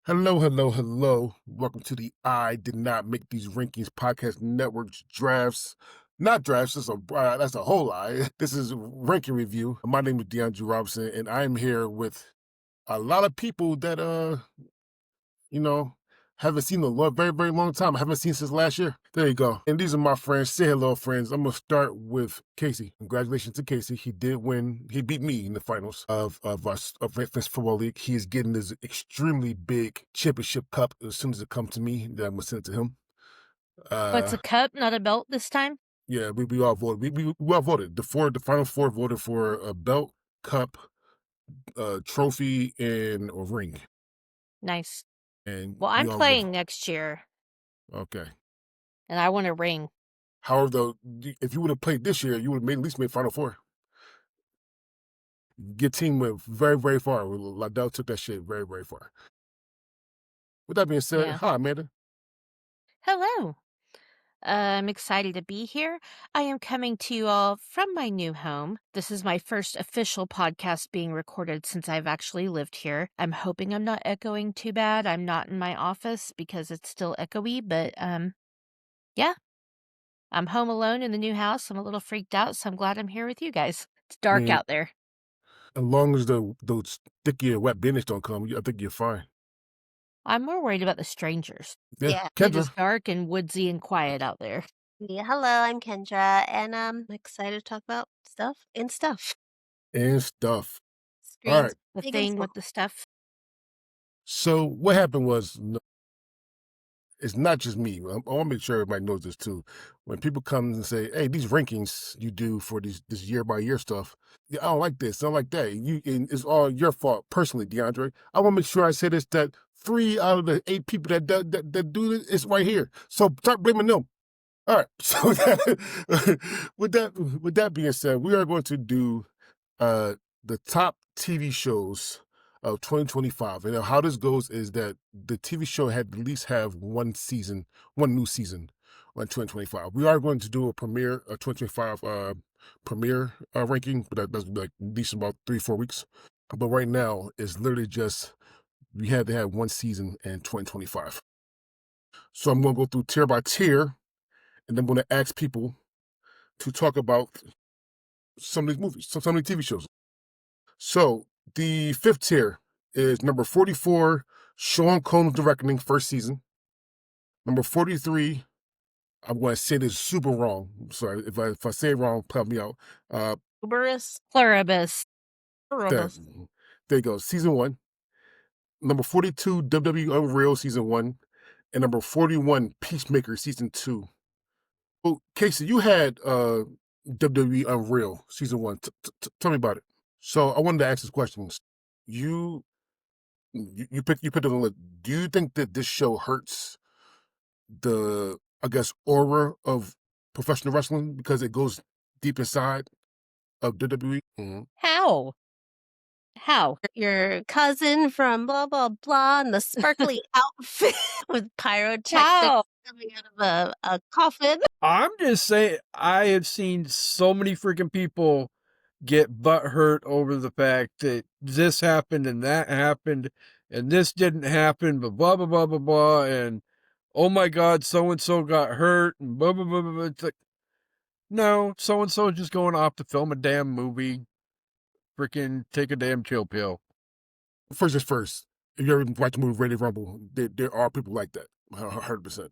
Hello, hello, hello. Welcome to the I Did Not Make These Rankings podcast network's drafts. Not drafts, that's a whole lie. This is ranking review. My name is DeAndre Robinson, and I'm here with a lot of people that you know, haven't seen in a very, very long time. I haven't seen since last year. There you go. And these are my friends. Say hello, friends. I'm gonna start with Casey. Congratulations to Casey. He did win. He beat me in the finals of Fantasy Football League. He is getting this extremely big championship cup as soon as it comes to me. That I'm gonna send it to him. What's a cup, not a belt this time? Yeah, we all voted. We all voted. The final four voted for a belt, cup, trophy, and a ring. Nice. And Well, we I'm all voted. playing next year, Okay. and I want a ring. However, though, if you would have played this year, you would have at least made Final Four. Your team went very, very far. Liddell took that shit very, very far. With that being said, Yeah. hi, Amanda. Hello. I'm excited to be here. I am coming to you all from my new home. This is my first official podcast being recorded since I've actually lived here. I'm hoping I'm not echoing too bad. I'm not in my office because it's still echoey, but yeah. I'm home alone in the new house. I'm a little freaked out, so I'm glad I'm here with you guys. It's I dark mean, out there. as long as those sticky and wet business don't come, I think you're fine. I'm more worried about the strangers. Yeah, Yeah. It is Kendra. dark and woodsy and quiet out there. Yeah, hello, I'm Kendra, and I'm excited to talk about stuff. And stuff. All Screens, right. The big and thing small. with the stuff. So what happened was, it's not just me. I want to make sure everybody knows this too. When people come and say, "Hey, these rankings you do for this year by year stuff, yeah, I don't like this, I don't like that. And it's all your fault personally, DeAndre." I want to make sure I say this that 3 out of the 8 people that do this is right here. So start blaming them. All right. So with that being said, we are going to do uh the top TV shows of 2025. And how this goes is that the TV show had at least have one new season on 2025. We are going to do a 2025 premiere ranking, but that's like at least about 3-4 weeks. But right now it's literally just we had to have one season in 2025. So I'm going to go through tier by tier, and I'm going to ask people to talk about some of these movies, some of these TV shows. So the fifth tier is number 44, Sean Combs' The Reckoning, first season. Number 43, I'm going to say this super wrong. I'm sorry if I say it wrong, help me out. Uberus. Pluribus. There, there you go. Season 1. Number 42, WWE Unreal season 1, and number 41, Peacemaker season 2. Oh, Casey, you had WWE Unreal season 1. Tell me about it. So I wanted to ask this question. You picked it on the list. Do you think that this show hurts the, I guess, aura of professional wrestling because it goes deep inside of WWE? How? How? Your cousin from blah blah blah and the sparkly outfit with pyrotechnics How? coming out of a coffin. I'm just saying, I have seen so many freaking people get butthurt over the fact that this happened and that happened and this didn't happen, but blah, blah, blah, blah, blah. And oh my God, so and so got hurt and blah, blah, blah, blah, blah. It's like, no, so and so is just going off to film a damn movie. Freaking take a damn chill pill. First is first. If you ever watch the movie Ready to Rumble, there are people like that, 100%.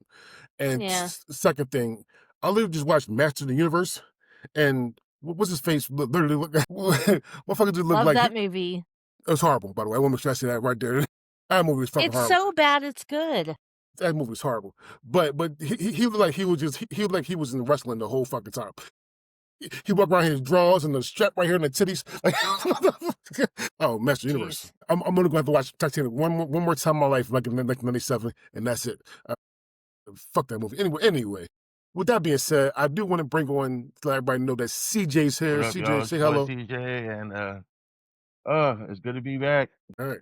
And Yeah. second thing, I literally just watched Master of the Universe, and what's his face? Literally, motherfucker just looked Love like that movie. it was horrible. By the way, I want to make sure I say that right there. That movie was fucking It's horrible. so bad it's good. That movie was horrible. But he looked like he looked like he was in wrestling the whole fucking time. He walked around his drawers and the strap right here in the titties. Like, oh, Master Universe. I'm only going to have to watch Titanic one more time in my life, like in 1997, and that's it. Fuck that movie. Anyway, with that being said, I do want to bring on to let everybody know that CJ's here. What up, CJ, y'all? say It's your boy hello. CJ, and it's good to be back. All right.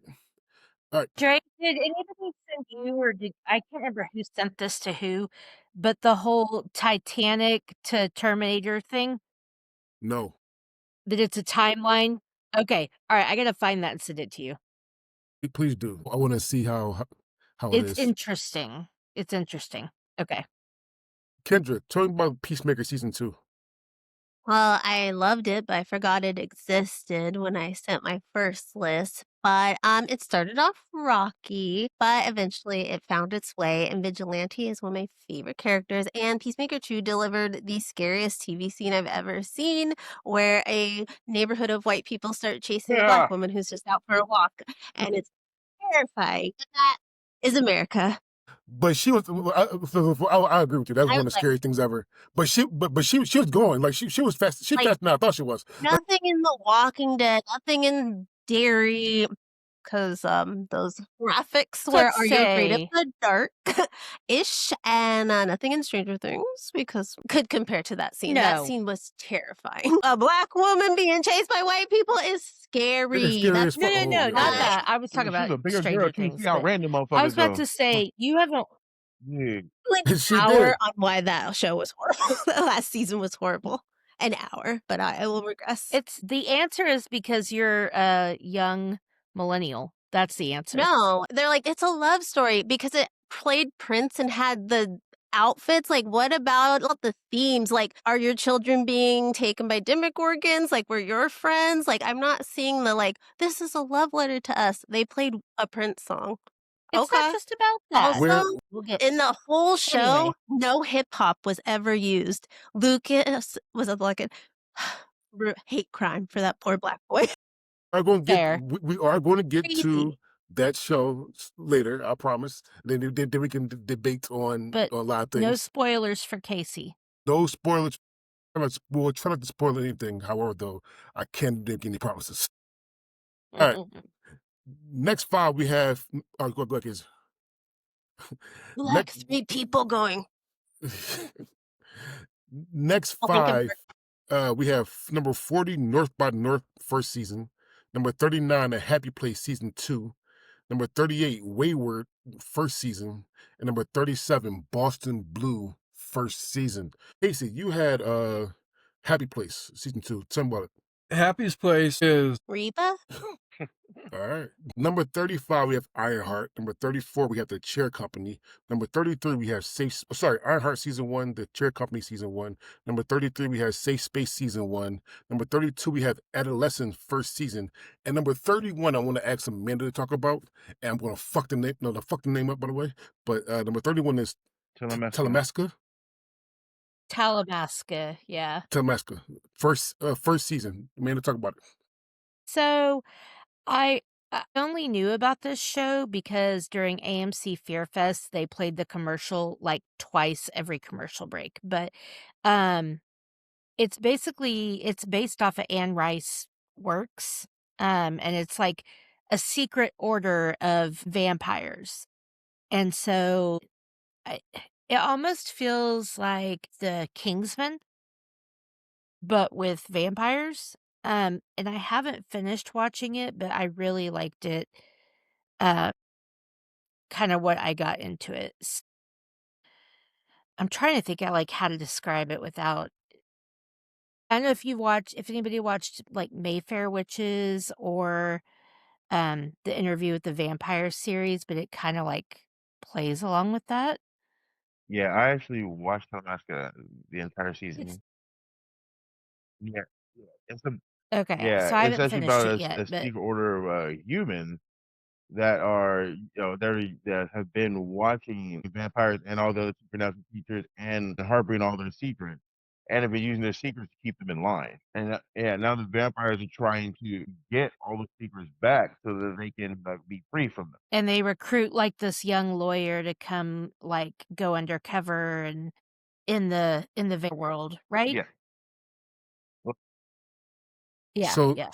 Drake, did anybody send you or I can't remember who sent this to who, but the whole Titanic to Terminator thing, No. that it's a timeline? Okay. All right. I got to find that and send it to you. Please do. I want to see how it It's is. interesting. It's interesting. Okay. Kendra, tell me about Peacemaker season 2. Well, I loved it, but I forgot it existed when I sent my first list. But it started off rocky, but eventually it found its way. And Vigilante is one of my favorite characters. And Peacemaker 2 delivered the scariest TV scene I've ever seen, where a neighborhood of white people start chasing a Yeah. black woman who's just out for a walk, and it's terrifying. That is America. But she was. I agree with you. That's I one of was the like, scary things ever. But she was going like she was fast. She's like faster than I thought she was. Like, nothing in The Walking Dead, nothing in Dairy, because those graphics So where let's are you afraid of say the dark ish, and nothing in Stranger Things because could compare to that scene. That no. scene was terrifying. A black woman being chased by white people is it's scary. scary That's as No, fuck. no, Oh, no, yeah, not yeah. that. I was talking She's about a bigger girl Stranger too. Things, She but outran them I was motherfuckers about though. to say you haven't. Yeah. like She an hour did. on why that show was horrible. The last season was horrible. An hour, but I will regress. It's the answer is because you're a young millennial. That's the answer. No, they're like, it's a love story because it played Prince and had the outfits. Like, what about the themes? Like, are your children being taken by Demogorgons? Like, were your friends? Like, I'm not seeing the, like, this is a love letter to us. They played a Prince song. It's not Okay. just about that. Where Also, We'll get in the whole show, anyway. no hip hop was ever used. Lucas was a like a hate crime for that poor black boy. are going to get. Fair. We are going to get Crazy. to that show later. I promise. Then we can debate on But a lot of no things. spoilers for Casey. No spoilers. We'll try not to spoil anything. However, though, I can't make any promises. All right. Mm-mm. Next 5 we have. Go back is. Black Next 3 people going. next I'll think of 5 we have number 40 North by North first season, number 39 A Happy Place season 2, number 38 Wayward first season, and number 37 Boston Blue first season. Casey, you had Happy Place season 2. Tell me about it. Happiest Place is Reba? All right. Number 35, we have Ironheart. Number 34, we have The Chair Company. Number 33, we have Ironheart season 1, The Chair Company season 1. Number 33, we have Safe Space season 1. Number 32, we have Adolescent first season. And number 31, I want to ask Amanda to talk about. And I'm going to fuck the name up, by the way. But number 31 is Telemasca. Talamasca, yeah. Telemasca. First season. Amanda, talk about it. So I only knew about this show because during AMC Fear Fest they played the commercial like twice every commercial break. But it's based off of Anne Rice works. And it's like a secret order of vampires. And so it almost feels like the Kingsman, but with vampires. And I haven't finished watching it, but I really liked it. Kind of what I got into it. I'm trying to think of like how to describe it without. I don't know if anybody watched like Mayfair Witches or the Interview with the Vampire series, but it kind of like plays along with that. Yeah, I actually watched Telemasca the entire It's season. Yeah, it's a okay. yeah, So I it's haven't actually finished about it yet, a but secret order of humans that are that have been watching vampires and all the other supernatural creatures and harboring all their secrets, and have been using their secrets to keep them in line. And now the vampires are trying to get all the secrets back so that they can be free from them. and they recruit like this young lawyer to come like go undercover and in the world, right? Yeah. Well, Yeah, So yeah.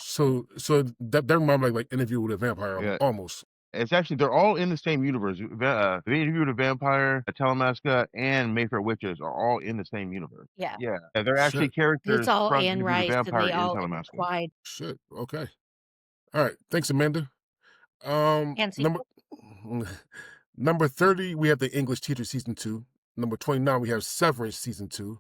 that reminds me like Interview with a Vampire yeah. almost. It's actually they're all in the same universe. The Interview with a Vampire, Telemasca, and Mayfair Witches are all in the same universe. Yeah. Yeah, they're actually Shit. characters It's all from Anne Interview with a Rice and Vampire they in all Telemasca. intertwined. Shit. Okay. All right. Thanks, Amanda. And sequel. Number 30, we have The English Teacher season 2. Number 29, we have Severance season 2.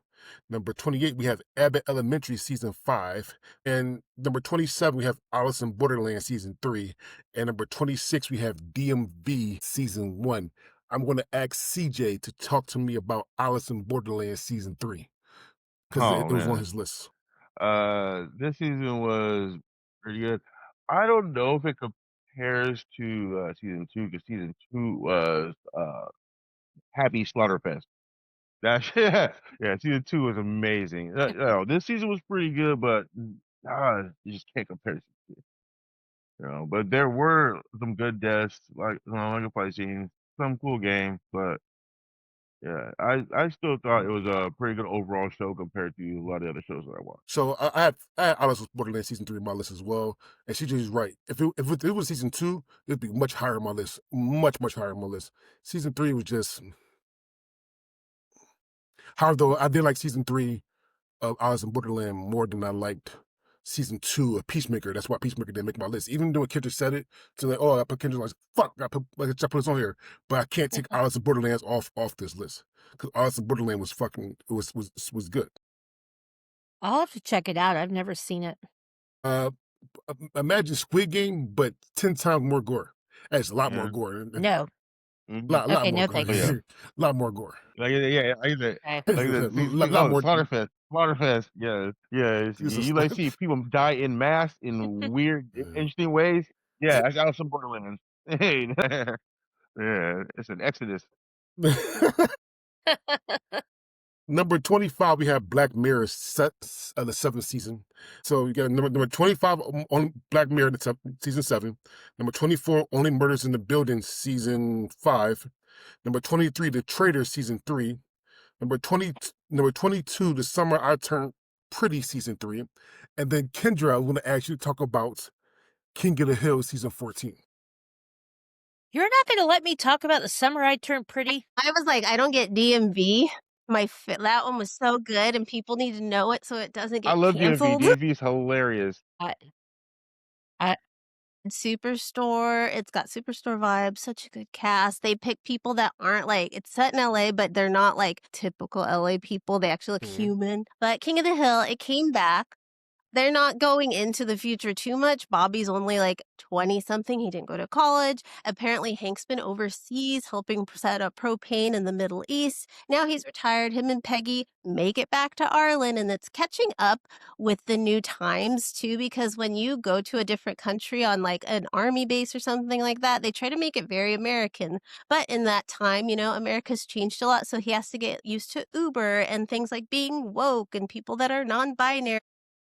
Number 28, we have Abbott Elementary Season 5. And number 27, we have Alice in Borderland Season 3. And number 26, we have DMV Season 1. I'm going to ask CJ to talk to me about Alice in Borderland Season 3 because Oh it was on man. his list. This season was pretty good. I don't know if it compares to season 2 because season 2 was Happy Slaughterfest. That yeah, season 2 was amazing. This season was pretty good, but you just can't compare. But there were some good deaths, like like a fight scene, some cool games, but yeah, I still thought it was a pretty good overall show compared to a lot of the other shows that I watched. So I had Alice in Borderland Season 3 on my list as well. And CJ's right. If it was Season 2, it'd be much higher on my list. Much, much higher on my list. Season 3 was just... However, though, I did like Season 3 of Alice in Borderland more than I liked Season 2 of Peacemaker. That's why Peacemaker didn't make my list. Even though Kendra said it, so like, oh, I put Kendra, like, fuck, I put this on here. But I can't take Alice in Borderlands off this list. Because Alice in Borderland was fucking, it was good. I'll have to check it out. I've never seen it. Imagine Squid Game, but 10 times more gore. It's a lot more Yeah. gore. No. Lot Okay, more no gore. thanks. Yeah. Lot more gore. Like yeah, like that. Okay. Like that. Lot more. Slaughterfest. Yeah. It's You just- like see people die in mass in weird, interesting ways. Yeah, that's Alice in Borderlands. Hey, yeah, it's an exodus. Number 25, we have Black Mirror set the 7th season. So you got number 25 on Black Mirror, season 7. Number 24, Only Murders in the Building, season 5. Number 23, The Traitor, season 3. Number 22, The Summer I Turned Pretty, season 3. And then Kendra, I'm going to ask you to talk about King of the Hill, season 14. You're not going to let me talk about The Summer I Turned Pretty? I was like, I don't get DMV. That one was so good, and people need to know it so it doesn't get I love canceled. DMV. DMV is hilarious. Superstore. It's got Superstore vibes. Such a good cast. They pick people that aren't like, it's set in LA, but they're not like typical LA people. They actually look human. But King of the Hill, it came back. They're not going into the future too much. Bobby's only like 20 something. He didn't go to college. Apparently, Hank's been overseas helping set up propane in the Middle East. Now he's retired. Him and Peggy make it back to Arlen, and it's catching up with the new times too, because when you go to a different country on like an army base or something like that, they try to make it very American. But in that time, America's changed a lot. So he has to get used to Uber and things like being woke and people that are non-binary.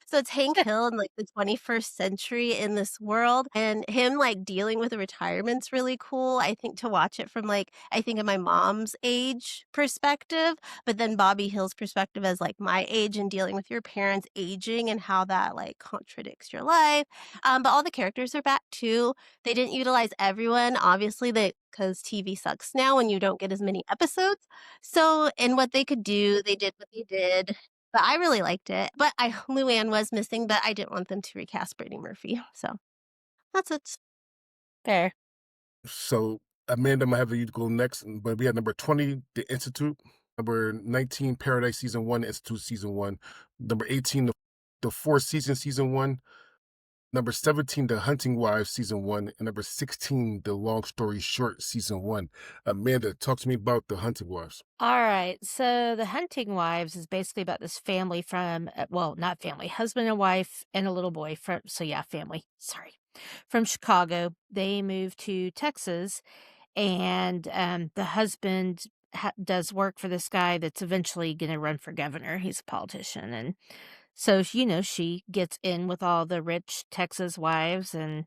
So it's Hank Hill in like the 21st century in this world, and him like dealing with the retirement's really cool. I think to watch it from like, I think of my mom's age perspective, but then Bobby Hill's perspective as like my age and dealing with your parents aging and how that like contradicts your life. But all the characters are back too. They didn't utilize everyone, obviously, because TV sucks now when you don't get as many episodes. So, in what they could do, they did what they did. But I really liked it. But Luann was missing, but I didn't want them to recast Brittany Murphy. So that's it. Fair. So Amanda, I'm gonna have you go next. But we had number 20, The Institute. Number 19, Paradise Season 1, Institute Season 1. Number 18, The Four Seasons Season 1. Number 17, The Hunting Wives Season 1. And number 16, The Long Story Short Season 1. Amanda, talk to me about The Hunting Wives. All right. So The Hunting Wives is basically about this family from, well, not family, husband and wife and a little boy from, family. Sorry. From Chicago. They moved to Texas, and the husband does work for this guy that's eventually going to run for governor. He's a politician. And so, she gets in with all the rich Texas wives, and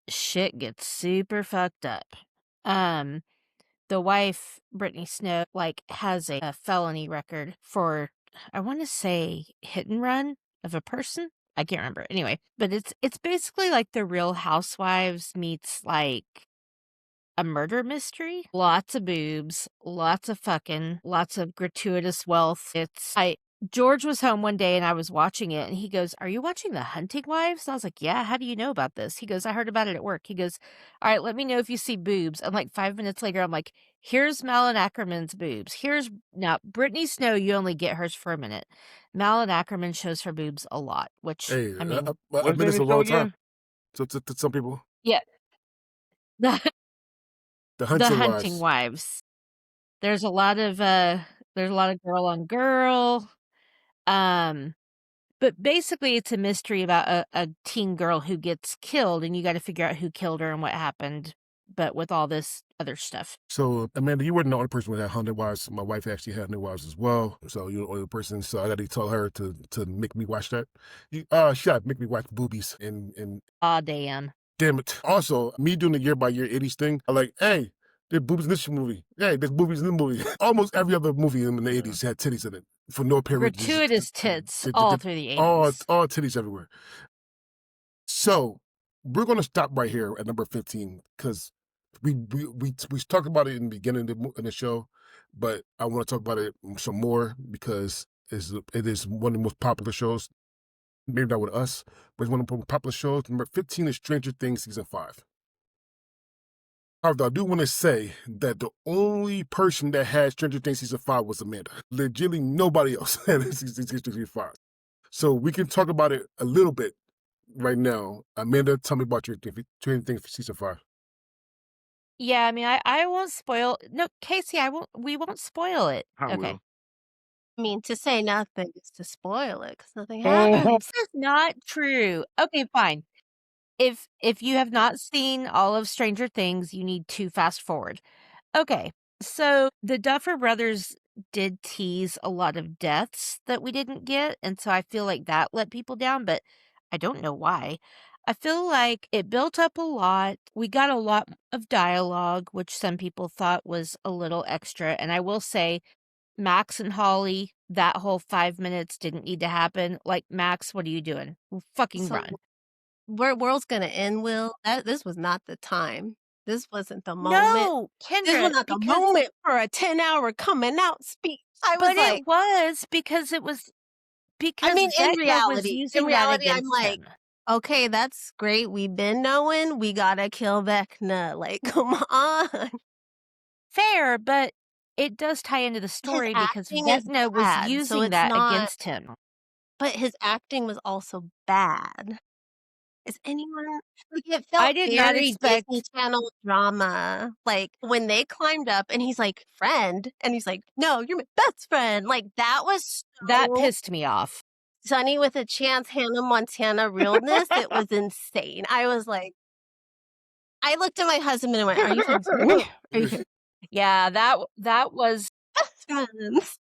shit gets super fucked up. The wife, Brittany Snow, has a felony record for, I want to say, hit and run of a person. I can't remember. Anyway, but it's basically like The Real Housewives meets like a murder mystery. Lots of boobs, lots of fucking, lots of gratuitous wealth. George was home one day and I was watching it and he goes, "Are you watching The Hunting Wives?" And I was like, "Yeah, how do you know about this?" He goes, "I heard about it at work." He goes, "All right, let me know if you see boobs." And like 5 minutes later, I'm like, "Here's Malin Ackerman's boobs. Here's now Brittany Snow, you only get hers for a minute. Malin Ackerman shows her boobs a lot, which Hey, I mean, a What's the name minute's of a the show long time. again? So to some people, yeah. The The The Hunting Hunting Wives. Wives. There's a lot of girl on girl. Um But basically, it's a mystery about a teen girl who gets killed, and you gotta figure out who killed her and what happened, but with all this other stuff. So, Amanda, you weren't the only person with that 100 wives. My wife actually had 100 wives as well. So you're the only person. So I got to tell her to make me watch that. Shut make me watch boobies and Aw, damn. damn it. Also, me doing the year by year 80s thing, I'm like, hey, there's boobies in this movie. Hey, there's boobies in the movie. Almost every other movie in the 80s had titties in it for no apparent reason. Gratuitous tits all through the all 80s. titties everywhere. So we're gonna stop right here at number 15 because we talked about it in the beginning of the show, but I want to talk about it some more because it is one of the most popular shows. Maybe not with us, but it's one of the most popular shows. Number 15 is Stranger Things season 5. However, I do want to say that the only person that had Stranger Things season 5 was Amanda. Legitimately nobody else had season 5. So we can talk about it a little bit right now. Amanda, tell me about your Stranger Things for season 5. Yeah, I mean, I won't spoil no, Casey, we won't spoil it. I Okay. will. I mean, to say nothing is to spoil it because nothing Oh. happens. This is not true. Okay, fine. If you have not seen all of Stranger Things, you need to fast forward. Okay, so the Duffer Brothers did tease a lot of deaths that we didn't get, and so I feel like that let people down, but I don't know why. I feel like it built up a lot. We got a lot of dialogue, which some people thought was a little extra, and I will say Max and Holly, that whole 5 minutes didn't need to happen. Like, Max, what are you doing? Fucking So, run. world's gonna end, Will. This was not the time. This wasn't the moment. No, This was Kendra, not the because moment for a 10-hour coming out speech. I was but like, it was because it was I because mean, Vecna was using that I'm against like, him. okay, that's great. We've been knowing we gotta kill Vecna. Like, come on. Fair, but it does tie into the His story because acting is Vecna was bad, so using it's that not. against him. But his acting was also bad. Is anyone like it I felt did not very Disney expect Channel drama. Like when they climbed up and he's like, friend, and he's like, no, you're my best friend. Like that was that so pissed me off. Sunny with a Chance Hannah Montana realness. It was insane. I was like, I looked at my husband and went, are you friends with me? Are you Yeah, that was best friends?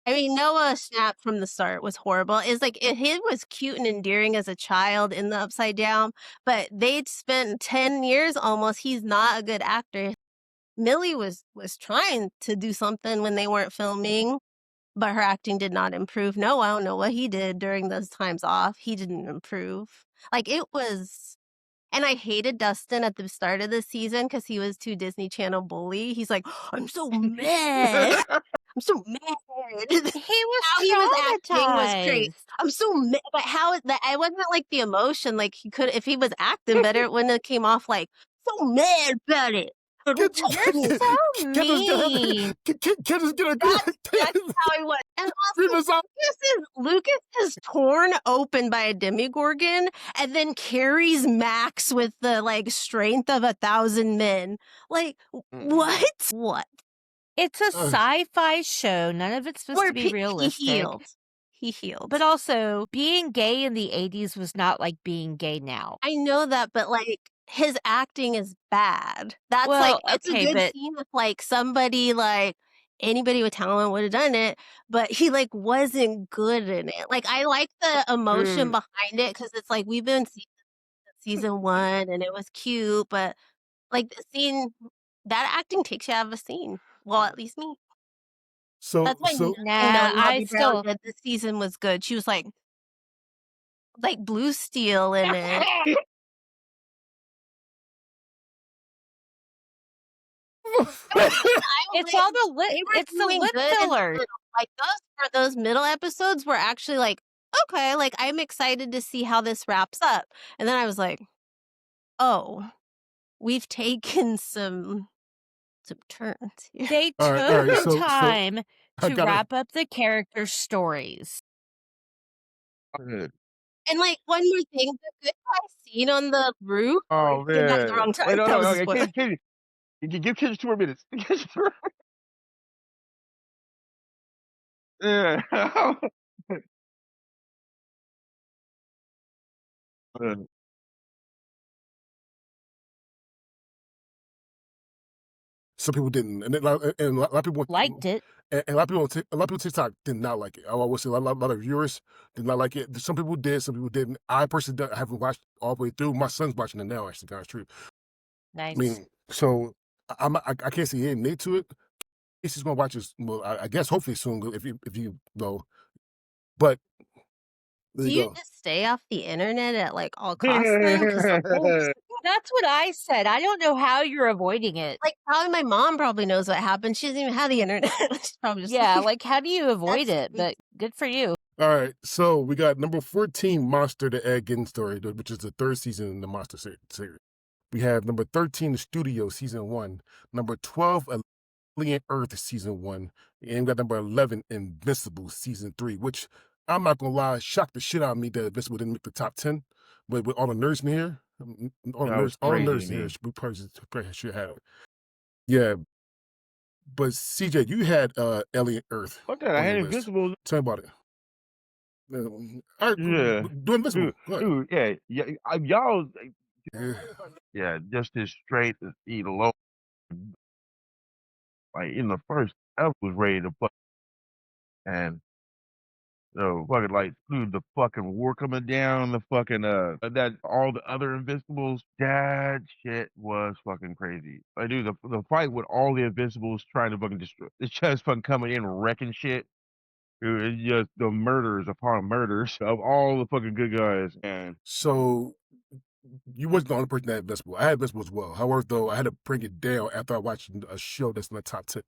I mean, Noah Schnapp from the start was horrible. It's like he was cute and endearing as a child in the Upside Down, but they'd spent 10 years almost. He's not a good actor. Millie was trying to do something when they weren't filming, but her acting did not improve. No, I don't know what he did during those times off. He didn't improve. Like it was, and I hated Dustin at the start of the season because he was too Disney Channel bully. He's like, I'm so mad. I'm so mad. he How he was acting was crazy. traumatized. I'm so mad, but how is that? I wasn't like the emotion. Like he could, if he was acting better, it wouldn't have came off like so mad about it. You're so mean. Kendra's gonna That's how I was. And also, Lucas is torn open by a demigorgon and then carries Max with the like strength of 1,000 men. Like what? What? It's a sci-fi show. None of it's supposed to be realistic. He healed. But also, being gay in the 80s was not like being gay now. I know that, but like his acting is bad. That's Well, like it's okay, a good but scene if like somebody like anybody with talent would have done it, but he like wasn't good in it. Like I like the emotion behind it because it's like we've been season 1 and it was cute, but like the scene that acting takes you out of a scene. Well, at least me. That's why nothing Nah, Bobby Brown did this season was good. She was like Blue Steel in it. It's all the lip. They were It's the doing lip good in the fillers. middle. Like those middle episodes were actually like, okay, like I'm excited to see how this wraps up. And then I was like, oh, we've taken some turns here. They All right, took the so time I to gotta. wrap up the character stories. Good. And like one more thing, the good guy scene on the roof. Oh Came out at the man. wrong time. Wait, no, That no, was a no. spoiler. Katie, give kids 2 more minutes. Yeah. Uh, Some people didn't, and a lot of people Liked it. and a lot of people a lot of people on TikTok did not like it. I would say a lot of viewers did not like it. Some people did, some people didn't. I personally haven't watched all the way through. My son's watching it now. Actually, guys, true. I Nice. mean, so I can't say anything late to it. He's gonna watch this. Well, I guess hopefully soon if you know. But there Do you you go. just stay off the internet at like all costs then? Because That's what I said. I don't know how you're avoiding it. like probably my mom probably knows what happened. She doesn't even have the internet. She's probably just Yeah, like how do you avoid That's it? But good for you. All right, so we got number 14, Monster: The Egg Getting Story, which is the 3rd season in the Monster series. We have number 13, The Studio, season 1. Number 12, Alien Earth, season 1. And we got number 11, Invincible, season 3, which I'm not gonna lie, shocked the shit out of me that Invincible didn't make the top 10. But with all the nerds in here, all the That was nerds crazy to in here, me. we probably should have it. Yeah, but CJ, you had Alien Earth Fuck that. I on had your list. Invincible. Tell me about it. All right, Yeah. do Invincible. Go ahead. Dude, yeah. Y'all, Yeah. yeah, just this straight eat alone. Like in the first, I was ready to fuck. And fucking like, dude, the fucking war coming down, the fucking that all the other Invincibles, that shit was fucking crazy. Like, dude, the fight with all the Invincibles trying to fucking destroy, it's just fucking coming in wrecking shit. Dude, it's just the murders upon murders of all the fucking good guys. And So you wasn't the only person that had Invincible. I had Invincible as well. However, though, I had to bring it down after I watched a show that's in the top 10.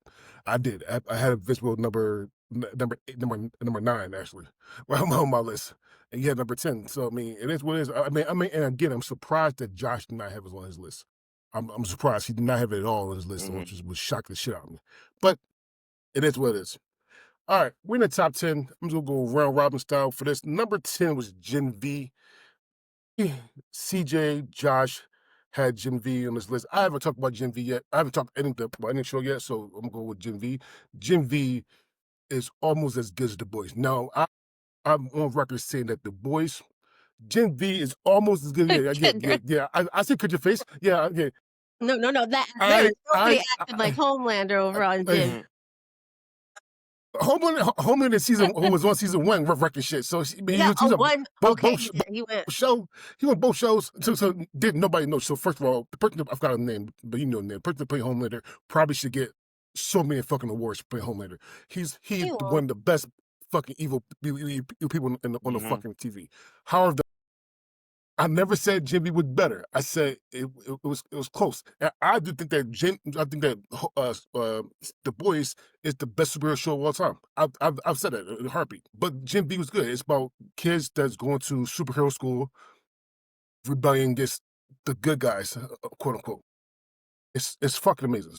I did. I had Invincible number 9 actually. Well, on my list, and you had number 10. So I mean, it is what it is. I mean, and again, I'm surprised that Josh did not have it on his list. I'm surprised he did not have it at all on his list, Mhm. which was shocked the shit out of me. But it is what it is. All right, we're in the top 10. I'm just gonna go round robin style for this. Number 10 was Gen V. CJ, Josh had Gen V on this list. I haven't talked about Gen V yet. I haven't talked anything about any show yet, so I'm gonna go with Gen V. Gen V is almost as good as The Boys. Now, I'm on record saying that The Boys, Gen V is almost as good. Yeah. I see cut your face. Yeah. No. That I- nobody I- acted like Homelander over on Jim. Homeland in season was on season 1 wrecking shit. So he Yeah, was on one. both Okay, sh- he went. show. He won both shows. So didn't nobody know. So first of all, the person I forgot his name, but you know the name. The person that played Homelander probably should get so many fucking awards for playing Homelander. He's He will. one of the best fucking evil people on the Mhm. fucking TV. However, I never said Jimmy was better. I said it was close. And I do think that The Boys is the best superhero show of all time. I've said that in a heartbeat. But Jim B was good. It's about kids that's going to superhero school, rebelling against the good guys, quote unquote. It's fucking amazing.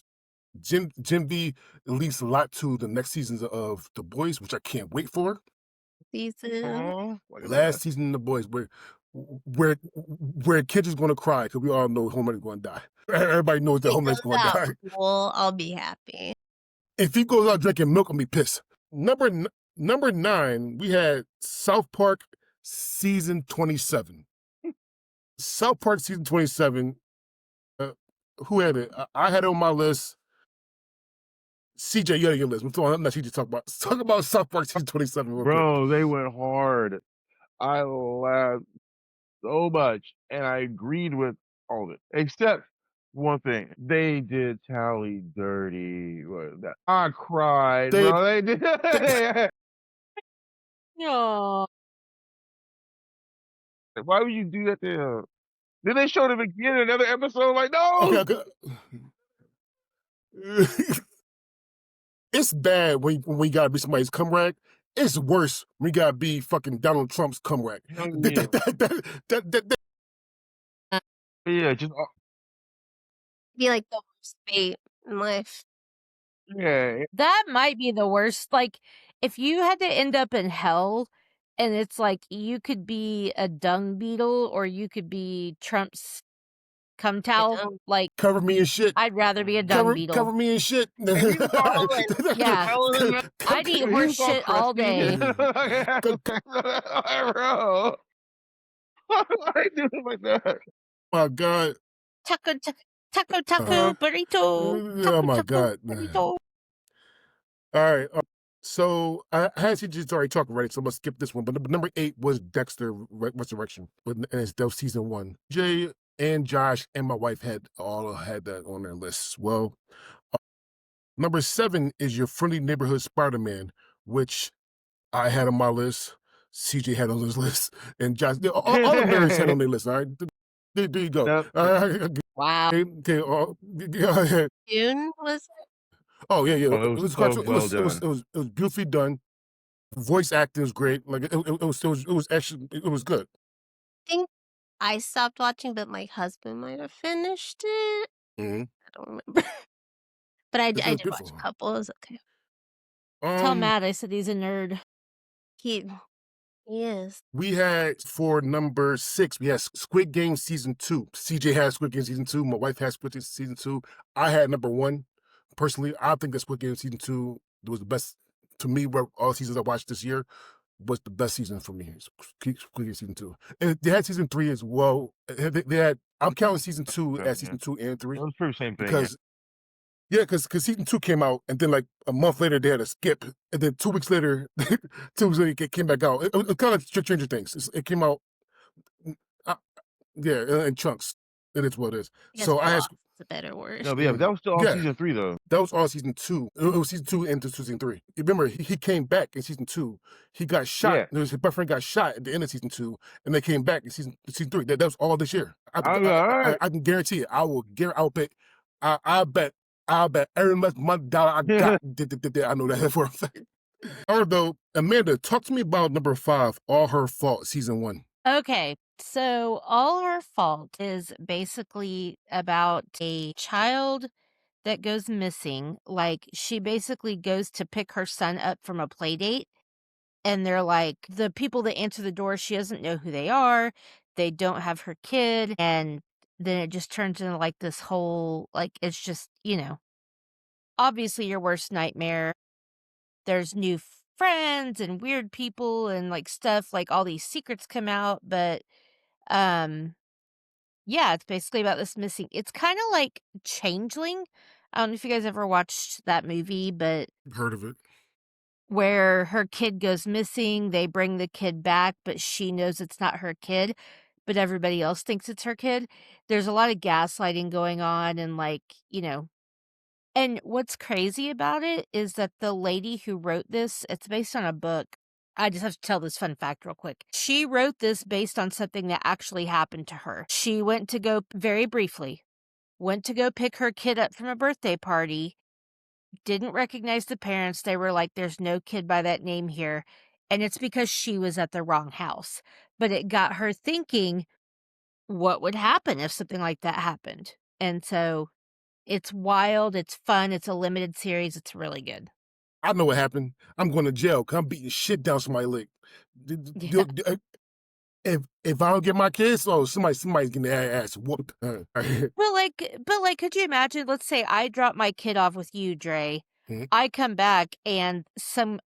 Jim B leads a lot to the next seasons of The Boys, which I can't wait for. Season. Aw, look at Last that. season of The Boys, where kids is going to cry because we all know Homelander's going to die. Everybody knows that He Homelander's goes going to out die. cool, I'll be happy. If he goes out drinking milk, I'll be pissed. Number 9, we had South Park season 27. South Park season 27. Who had it? I had it on my list. CJ, you had it on your list. I'm not CJ talk about South Park season 27 real quick. Bro, they went hard. I laughed so much, and I agreed with all of it, except one thing. They did Tally dirty. I cried, They- bro. They did. No. Why would you do that to him? Then they showed him again in another episode. Like, no. Okay. It's bad when we gotta be somebody's cum rag. It's worse when we gotta be fucking Donald Trump's cum rag. Yeah, yeah, just Be like the worst fate in life. yeah. That might be the worst. Like, if you had to end up in hell and it's like you could be a dung beetle or you could be Trump's cum I towel, know. like, Cover me in shit. I'd rather be a dung Cover beetle. me in shit. Rolling. Yeah. Rolling. I'd eat horse shit all day. Bro, why are you doing like that? My God. Taco, taco, Uh-huh. burrito. Oh Taco, my taco, God. burrito. All right. So I had to just already talked already, so I'm gonna skip this one. But number 8 was Dexter Resurrection, and it's that was season 1. Jay and Josh and my wife had that on their lists. Well, number 7 is Your Friendly Neighborhood Spider-Man, which I had on my list. CJ had on his list, and Josh. All the nerds had on their list. All right, there you go. Yep. Wow. Okay. June was it? Oh yeah. Oh, it was so well It was beautifully done. Voice acting was great. Like it was actually it was good. I think I stopped watching, but my husband might have finished it. Mm-hmm. I don't remember. But I It did was watch beautiful. a couple. It was okay. Tell Matt I said he's a nerd. He is. We had for number 6, we had Squid Game season 2. CJ had Squid Game season 2. My wife had Squid Game season 2. I had number 1. Personally, I think that Squid Game season 2 was the best to me. Where all seasons I watched this year was the best season for me. Squid Game season 2, and they had season 3 as well. They had. I'm counting season 2 as season 2 and 3 It was pretty same thing. because season 2 came out, and then like a month later they had a skip, and then 2 weeks later, 2 weeks later it came back out. It kind of like Stranger Things. It came out, in chunks. It is what it is. I guess So I had. block is a better word. No, but yeah, but that was still all Yeah. season 3 though. That was all season 2. It was season 2 into season 3. Remember, he came back in season 2. He got shot. Yeah. His boyfriend got shot at the end of season 2, and they came back in season 3. That was all this year. I can guarantee it. I bet. I'll bet every month dollar I got. I know that for a fact. Although, Amanda, talk to me about number 5, All Her Fault, season 1. Okay, so All Her Fault is basically about a child that goes missing. Like, she basically goes to pick her son up from a play date, and they're like, the people that answer the door, she doesn't know who they are. They don't have her kid, and then it just turns into like this whole, like, it's just, obviously your worst nightmare. There's new friends and weird people and like stuff, like all these secrets come out, but yeah, it's basically about this missing. It's kind of like Changeling. I don't know if you guys ever watched that movie, but Heard of it? where her kid goes missing, they bring the kid back, but she knows it's not her kid, but everybody else thinks it's her kid. There's a lot of gaslighting going on and like, and what's crazy about it is that the lady who wrote this, it's based on a book. I just have to tell this fun fact real quick. She wrote this based on something that actually happened to her. She went to go, very briefly, went to go pick her kid up from a birthday party, didn't recognize the parents. They were like, there's no kid by that name here. And it's because she was at the wrong house. But it got her thinking, what would happen if something like that happened? And so it's wild, it's fun, it's a limited series, it's really good. I know what happened. I'm going to jail because I'm beating shit down somebody's leg. Yeah. If I don't get my kids, somebody's getting their ass whooped. But like, could you imagine? Let's say I drop my kid off with you, Dre. Mhm. I come back and some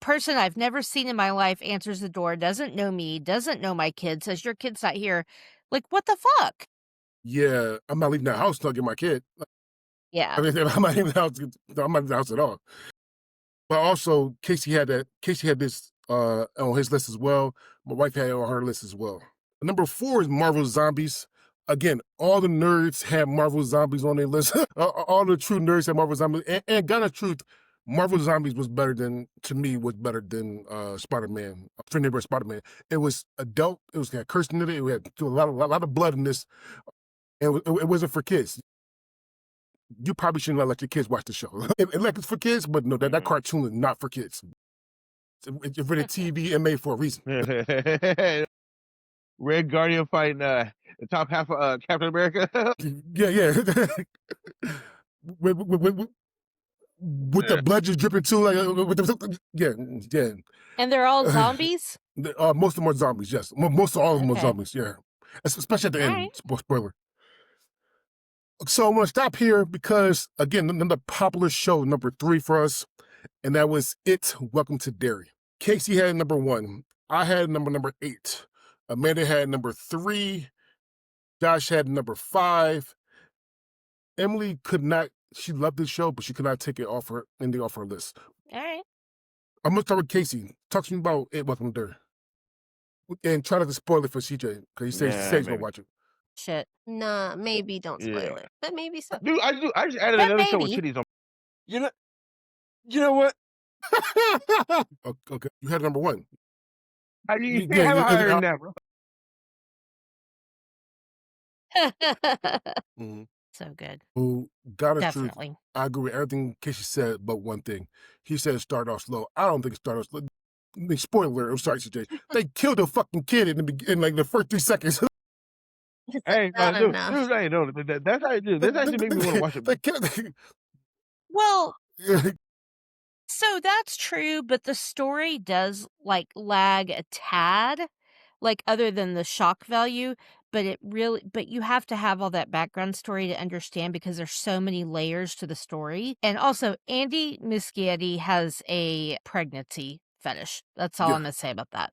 person I've never seen in my life answers the door, doesn't know me, doesn't know my kid, says your kid's not here. Like, what the fuck? Yeah, I'm not leaving the house until I get my kid. Yeah. I mean, I'm not leaving the house. I'm not leaving the house at all. But also, Casey had this on his list as well. My wife had it on her list as well. Number 4 is Marvel Zombies. Again, all the nerds had Marvel Zombies on their list. All the true nerds had Marvel Zombies. And got the truth, Marvel Zombies was better than Spider-Man, Friendly Neighborhood Spider-Man. It was adult. It was got cursing in it. It had a lot of blood in this. And it wasn't for kids. you probably shouldn't let your kids watch the show. Like it's for kids, but no, that Mhm. cartoon is not for kids. It's rated TV and made for a reason. Red Guardian fighting the top half of Captain America. Yeah. With the blood just dripping too, like with the yeah. And they're all zombies? Most of them are zombies. Yes, most of all of them are Okay. zombies. Yeah, especially at the All end. right. Spoiler. So I'm gonna stop here because again, another popular show number 3 for us, and that was It. Welcome to Derry. Casey had number 1. I had number 8. Amanda had number 3. Josh had number 5. Emily could not. She loved this show, but she could not take it off her list. All right. I'm gonna start with Casey. Talk to me about It. Welcome to Derry, and try not to spoil it for CJ because he says Nah, he's gonna maybe. watch it. Shit. Nah, maybe don't spoil Yeah. it, but maybe so. Dude, I just added But another show with maybe. titties on. You know what? Okay, you had number 1. How do you Yeah, have it yeah, higher than that, bro? Mhm. So good. Who got us truth? Definitely. I agree with everything Casey said, but one thing. He said it started off slow. I don't think it started off slow. I mean, spoiler alert, I'm sorry, CJ. They killed a fucking kid in like the first 3 seconds. It's Hey, not dude, enough. hey, no, that's how you do. This actually makes me want to watch it. They killed. Well, so that's true, but the story does like lag a tad, like other than the shock value, but you have to have all that background story to understand because there's so many layers to the story. And also Andy Muschietti has a pregnancy fetish. That's all Yeah. I'm gonna say about that.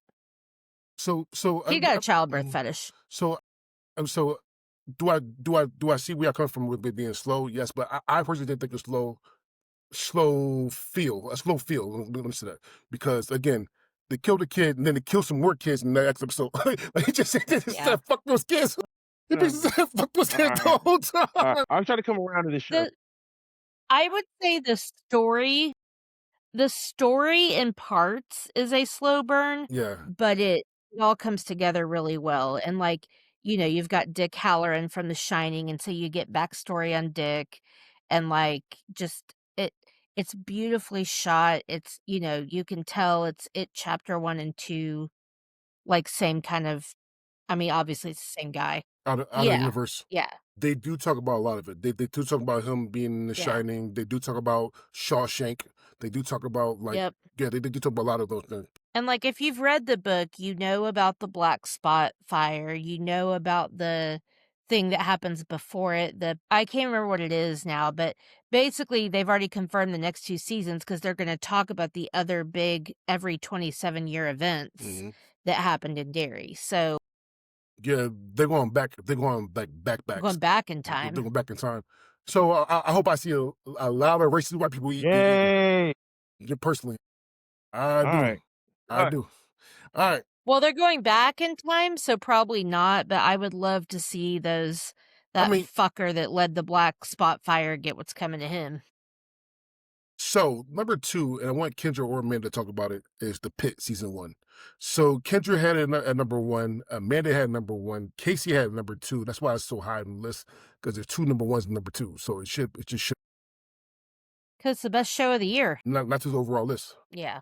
So He got a childbirth fetish. So do I see where I come from with it being slow? Yes, but I personally didn't think it's a slow feel. Let me say that because again, they killed a kid and then they killed some more kids in the next episode. Like he just Yeah. said, "Fuck those kids." He basically said, "Fuck those kids" the whole time. I'm trying to come around to this show. I would say the story in parts is a slow burn, Yeah, but it all comes together really well. And like, you've got Dick Halloran from The Shining, and so you get backstory on Dick, and like just it's beautifully shot. It's you can tell it's chapter 1 and 2, like same kind of. I mean, obviously it's the same guy. out of the Yeah, universe. yeah, They do talk about a lot of it. They do talk about him being in The yeah. Shining. They do talk about Shawshank. They do talk about Yep. they do talk about a lot of those things. And, like, if you've read the book, you know about the Black Spot Fire, you know about the thing that happens before it, I can't remember what it is now, but basically, they've already confirmed the next 2 seasons because 'cause they're gonna talk about the other big every 27-year events Mhm. that happened in Derry, so Yeah, they're going back. They're going back. going back in They're time. going back in time. So I hope I see a lot of racist white people eat. Yay! Personally, I do. Alright. I Alright. do. All right. Well, they're going back in time, so probably not, but I would love to see that mean- fucker that led the Black Spot Fire get what's coming to him. So number 2, and I want Kendra or Amanda to talk about it, is The Pit season 1. So Kendra had it at number 1. Amanda had number 1. Casey had number 2. That's why it's so high on the list because there's 2 number 1s and number 2. So it just should 'Cause it's the best show of the year. not to the overall list. Yeah,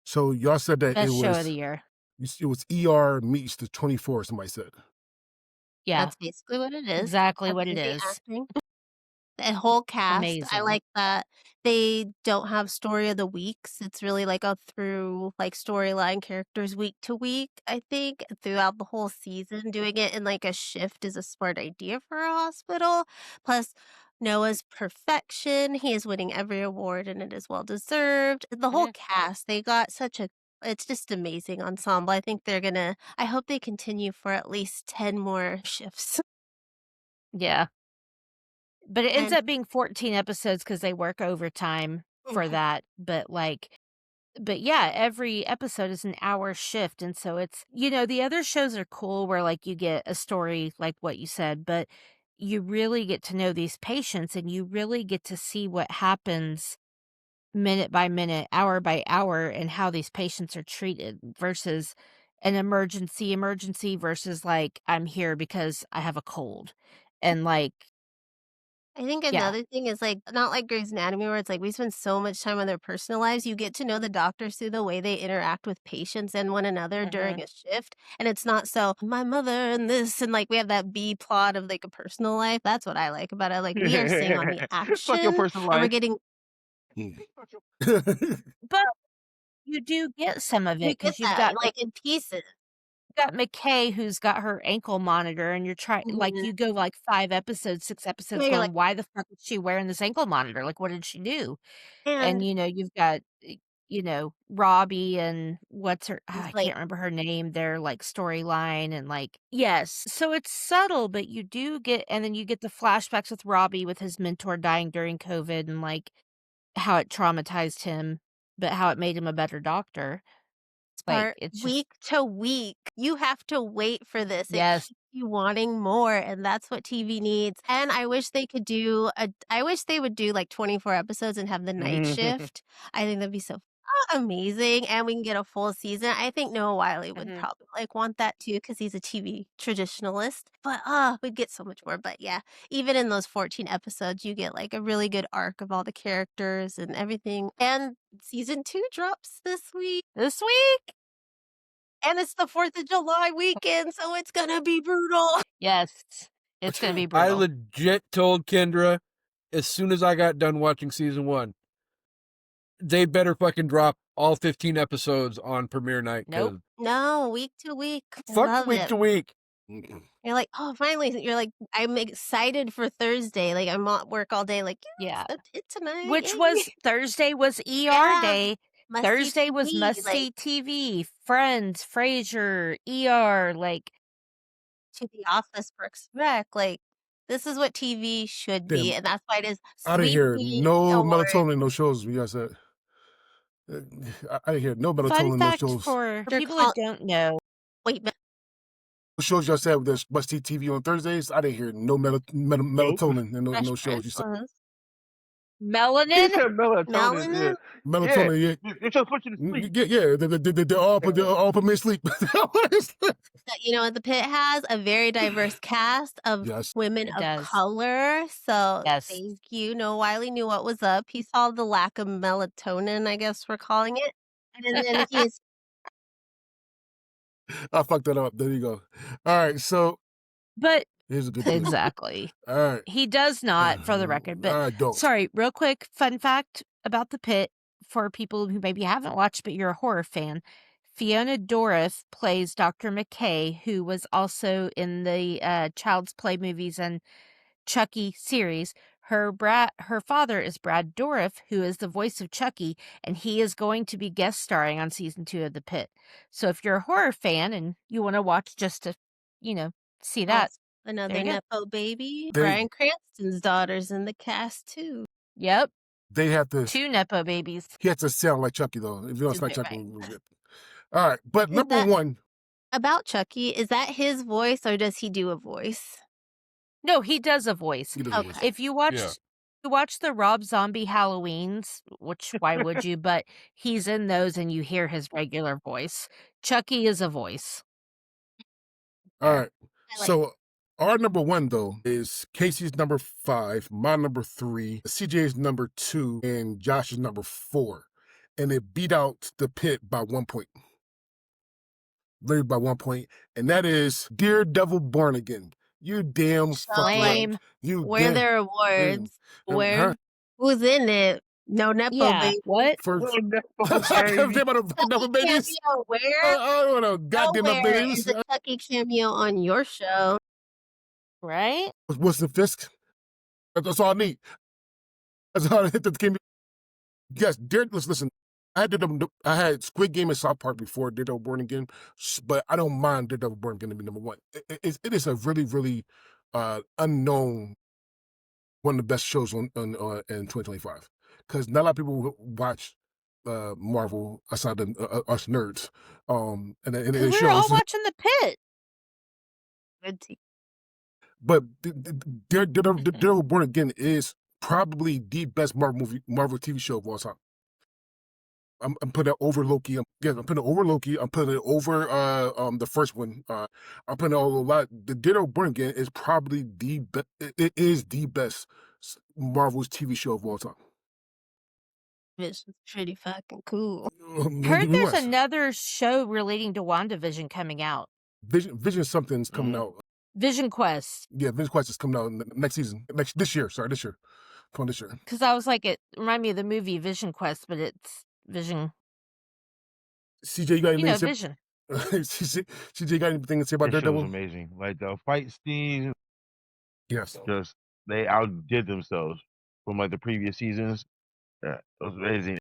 So y'all said that best show of the year. it was ER meets the 24. Somebody said. Yeah, That's basically what it is. exactly what it Amazing is. acting. The whole cast, I Amazing. like that they don't have story of the weeks. It's really like a through like storyline characters week to week, I think, throughout the whole season. Doing it in like a shift is a smart idea for a hospital. Plus Noah's perfection. He is winning every award and it is well deserved. The whole cast, they got such a it's just amazing ensemble. I hope they continue for at least 10 more shifts. Yeah. But it ends And up being 14 episodes because they work overtime for Mhm. that, but yeah, every episode is an hour shift, and so it's the other shows are cool where, like, you get a story like what you said, but you really get to know these patients, and you really get to see what happens minute by minute, hour by hour, and how these patients are treated versus an emergency versus, like, I'm here because I have a cold, and, like I think Yeah. another thing is, like, not like Grey's Anatomy where it's like we spend so much time on their personal lives, you get to know the doctors through the way they interact with patients and one another during Mhm. a shift, and it's not so, "My mother and this," and, like, we have that B plot of, like, a personal life. That's what I like about it, like, we are staying on the Fuck your action, personal and we're life. getting Mm. But you do get some of you it get because you've that, got like, in pieces. McKay who's got her ankle monitor, and you're trying like, Mhm. you go, like, 5 episodes, 6 Yeah, episodes you're like going, "Why the fuck is she wearing this ankle monitor? Like, what did she do?" And, and you've got, Robbie and what's her it's I like can't remember her name, their, like, storyline and, like yes, so it's subtle, but you do get and then you get the flashbacks with Robbie with his mentor dying during COVID and, like, how it traumatized him, but how it made him a better doctor. Like, part it's just week to week. You have to wait for this. It yes. keeps you wanting more, and that's what TV needs. And I wish they would do like 24 episodes and have the night shift. I think that'd be so amazing, and we can get a full season. I think Noah Wiley would Mhm. probably like want that too because he's a TV traditionalist. But we'd get so much more. But yeah, even in those 14 episodes, you get like a really good arc of all the characters and everything. And season 2 drops this week. This week? And it's the 4th of July weekend, so it's gonna be brutal. Yes. It's gonna be I brutal. legit told Kendra as soon as I got done watching season 1, they better fucking drop all 15 episodes on premiere night Nope. because No, week to week. I fuck love week it. to week. Mm-mm. You're like, "Oh, finally." You're like, I'm excited for Thursday. Like, I'm at work all day, like, "Yes, Yeah. that's it tonight. Which Yay." was Thursday was ER Yeah. day. Must-see Thursday was TV, like, must-see TV, Friends, Frasier, ER, like to The Office, Parks and Rec, like, this is what TV should be, Damn, and that's why it is I didn't hear sweeping no awards. melatonin, no shows. You guys said I didn't hear no fun melatonin, no fact shows. for They're people that called don't know wait, but Shows y'all said there's must see TV on Thursdays. I didn't hear no Nope. melatonin and Fresh no shows. You Prince said was. He melanin? said melatonin. Melanin? Yeah. melatonin. It's just put you to sleep. Yeah. They're all put me to sleep. That, the pit has a very diverse cast of Yes. women It of does. color. So Yes. thank you. No, Wiley knew what was up. He saw the lack of melatonin, I guess we're calling it. And then he's I fucked that up. There you go. All right. So But here's a good news. exactly. All right. He does not, for the record, but I don't. sorry, real quick fun fact about The Pit for people who maybe haven't watched but you're a horror fan. Fiona Dourif plays Dr. McKay, who was also in the Child's Play movies and Chucky series. Her father is Brad Dourif, who is the voice of Chucky, and he is going to be guest starring on season 2 of The Pit. So if you're a horror fan and you want to watch just to, see that, also another there you go. Nepo baby. They- Bryan Cranston's daughter's in the cast too. Yep, They have to. 2 Nepo babies. He has to sound like Chucky though. If you don't sound like Chucky, all right. But Is number that- one, About Chucky, is that his voice or does he do a voice? No, he does a voice. he does Okay. voice. If you watch the Rob Zombie Halloweens, which why would you? But he's in those and you hear his regular voice. Chucky is a voice. All right. I like So our number one though is Casey's number 5, my number 3, CJ's number 2, and Josh's number 4, and it beat out The Pit by 1 point. Literally by 1 point, and that is Daredevil Born Again. You damn fucking Lame. right. You Where damn there awards? Where huh? who's in it? No Nepo Yeah. baby. What? For Oh, no, I can't baby. about the babies. Cameo where? I don't know. Goddamn Nowhere babies. is a Chucky cameo on your show. Right? What's the Fisk? That's all I need. That's all I hit the game. Yes, listen. I had Squid Game and South Park before Daredevil Born Again, but I don't mind Daredevil Born Again to be number 1. It is a really, really unknown, one of the best shows in 2025, because not a lot of people watch Marvel aside of us nerds. And it We were all shows. watching The Pit. Good team. But Daredevil Born Again is probably the best Marvel TV show of all time. I'm putting it over Loki. Yes, I'm putting it over Loki. I'm putting it over the first one. I'm putting it over a lot. The Ditto Born Again is probably the best. It is the best Marvel's TV show of all time. Vision's pretty fucking cool. Heard Give me there's less. another show relating to WandaVision coming out. Vision something's coming out. Vision Quest. Yeah, Vision Quest is coming out next season. This year. Sorry, this year. Come on, this year. Because I was like, it reminded me of the movie Vision Quest, but it's Vision. CJ, you got anything to say? Vision. CJ, you got anything to say about This show was Daredevil? amazing. Like the fight scenes, Yes. just they outdid themselves from like the previous seasons. Yeah, it was amazing.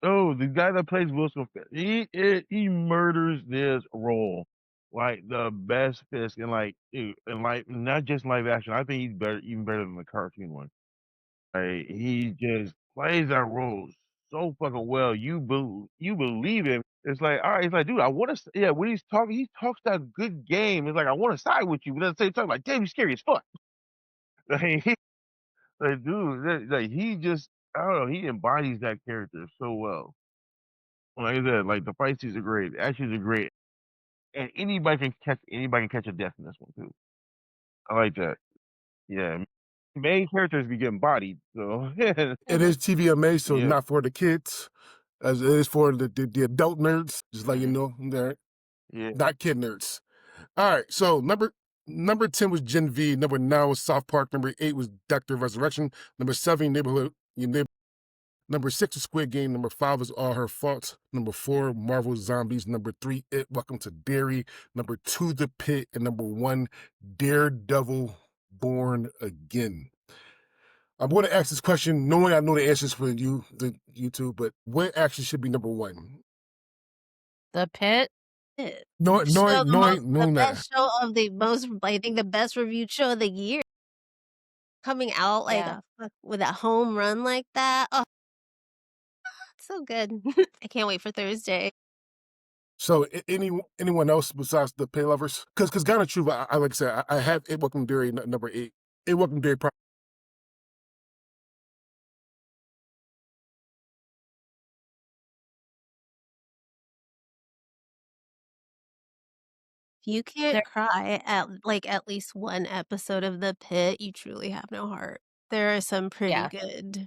Oh, the guy that plays Wilson, he murders this role like the best Fisk, and like dude, and like not just live action. I think he's better, even better than the cartoon one. Like he just plays that role so fucking well. You believe him. It's like, all right, it's like, dude, I want to. Yeah, when he's talking, he talks that good game. It's like I want to side with you, but at the same time, like, damn, you're scary as fuck. Like, dude, like he just, I don't know, he embodies that character so well. Like I said, like the fight scenes are great, the actions are great, and anybody can catch a death in this one too. I like that. Yeah, main characters be getting bodied, so It is TVMA, so yeah. not for the kids, as it is for the adult nerds. Just like you know, they're Yeah. not kid nerds. All right, so number 10 was Gen V. Number 9 was South Park. Number 8 was Doctor Resurrection. Number 7, Neighborhood. Number 6 is Squid Game. Number 5 is All Her Fault. Number 4, Marvel Zombies. Number 3, It, Welcome to Derry. Number 2, The Pit. And number 1, Daredevil Born Again. I'm going to ask this question knowing I know the answers for you two, but what actually should be number 1? The Pit. Knowing The that. best show of the most, I think the best reviewed show of the year. Coming out like with a home run like that. Oh, it's so good. I can't wait for Thursday. So anyone else besides the Pay Lovers? Because Ghana Truth, I like I said, I have It Welcome to Derry number 8. It Welcome to Derry. If you can't cry at at least one episode of The Pit, you truly have no heart. There are some pretty good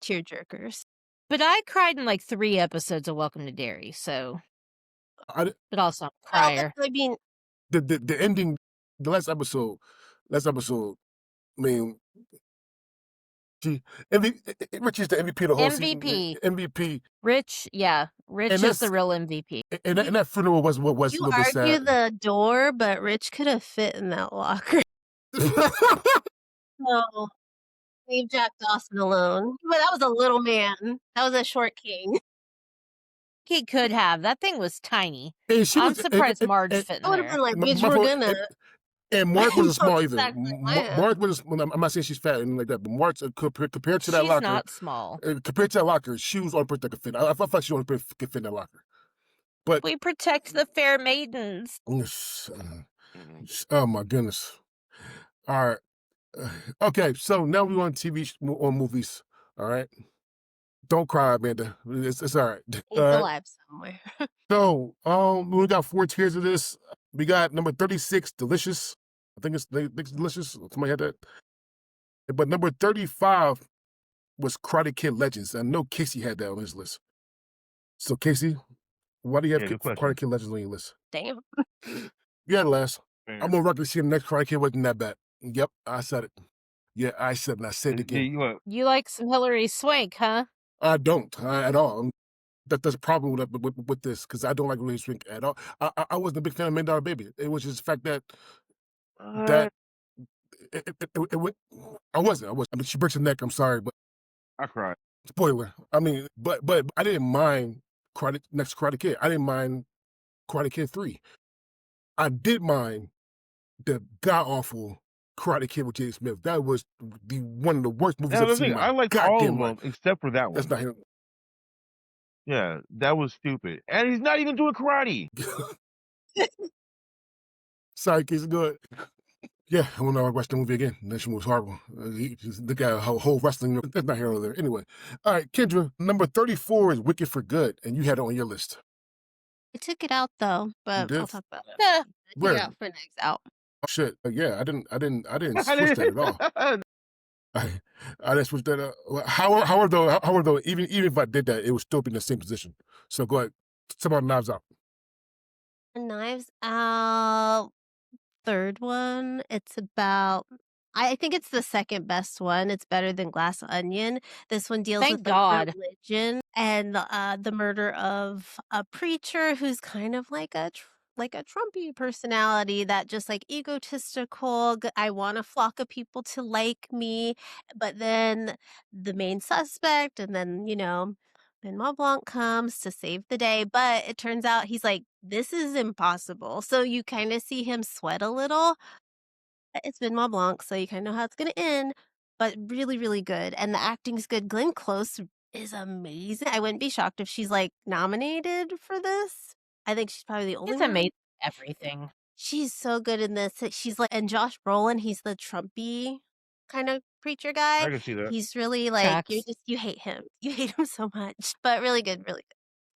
tearjerkers. But I cried in like 3 episodes of Welcome to Derry, so. But also I'm a crier. I mean, the ending, the last episode, I mean, Rich is the MVP of the whole season. MVP. Rich, Rich is the real MVP. And that funeral was what was you a little bit argue sad. the door, but Rich could have fit in that locker. No, leave Jack Dawson alone. But that was a little man. That was a short king. He could have. That thing was tiny. I'm surprised Marge fit in there. I would have been like, bitch, we're gonna. And Mark wasn't small either. Exactly. Mark was. I'm not saying she's fat or anything like that, but Mark compared to that She's locker, not small. Compared to that locker, she was the only person that could fit. I felt like she only could fit in that locker. But we protect the fair maidens. Oh my goodness! All right, okay. So now we on TV or movies. All right, don't cry, Amanda. It's all right. He's alive somewhere. So we got 4 tiers of this. We got number 36, Delicious. I think it's Delicious. Somebody had that. But number 35 was Karate Kid Legends. I know Casey had that on his list. So Casey, why do you have Karate Kid Legends on your list? Damn. You had it last. I'm on record saying the next Karate Kid wasn't that bad. Yep, I said it. Yeah, I said it, and I said it again. You like some Hilary Swank, huh? I don't at all. That's a problem with this, because I don't like Hilary Swank at all. I wasn't a big fan of $1 Million Baby. It was just the fact that I wasn't. I mean, she breaks her neck. I'm sorry, but I cried. Spoiler. I mean, but I didn't mind next Karate Kid. I didn't mind Karate Kid 3. I did mind the god awful Karate Kid with Jaden Smith. That was one of the worst movies I've seen. I liked all of them except for that one. That's not him. Yeah, that was stupid. And he's not even doing karate. Sorry, Casey, go ahead. Yeah, I went to watch the movie again. That shit was horrible. The guy, whole wrestling. That's not here or there. Anyway, all right, Kendra, number 34 is Wicked for Good, and you had it on your list. I took it out though, You but I'll did? talk about it. Nah, I took it Where? out for next out. Oh, shit. Yeah, I didn't switch that at all. I didn't switch that. However, even if I did that, it would still be in the same position. So go ahead. Talk about Knives Out. Knives Out, third one. It's about. I think it's the second best one. It's better than Glass Onion. This one deals thank with God. religion and the murder of a preacher who's kind of like a Trumpy personality that just like egotistical. I want a flock of people to like me, but then the main suspect, and then Benoit Blanc comes to save the day. But it turns out he's like, this is impossible. So you kind of see him sweat a little. It's Benoit Blanc, so you kind of know how it's going to end, but really, really good. And the acting's good. Glenn Close is amazing. I wouldn't be shocked if she's like nominated for this. I think she's probably the only It's one. amazing everything. She's so good in this. She's like, and Josh Brolin, he's the Trumpy kind of preacher I guy. can see that. He's really like, Tracks. you hate him. You hate him so much, but really good, really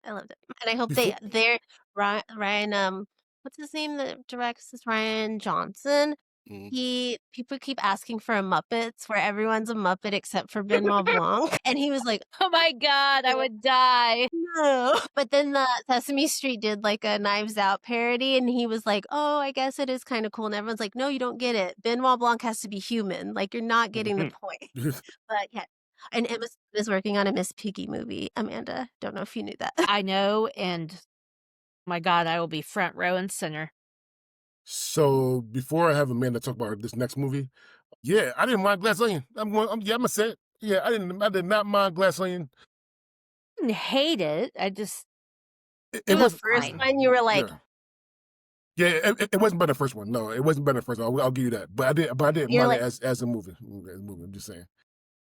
good. I loved it. And I hope Before- they're Ryan, what's his name that directs this? Ryan Johnson. People keep asking for a Muppets where everyone's a Muppet except for Benoit Blanc. And he was like, Oh my God, I would die. no. But then the Sesame Street did like a Knives Out parody, and he was like, oh, I guess it is kind of cool. And everyone's like, no, you don't get it. Benoit Blanc has to be human. Like, you're not getting the point. But yeah. And Emma Stone is working on a Miss Piggy movie, Amanda. Don't know if you knew that. I know, and my God, I will be front row and center. So before I have Amanda talk about this next movie, yeah, I didn't mind Glass Onion. I'm gonna say it. Yeah, I did not mind Glass Onion. I didn't hate it. I just It The was first fine. one, you were like, yeah, it wasn't better than the first one. No, it wasn't better than the first one. I'll give you that. But I didn't You're mind like- it as a movie. I'm just saying.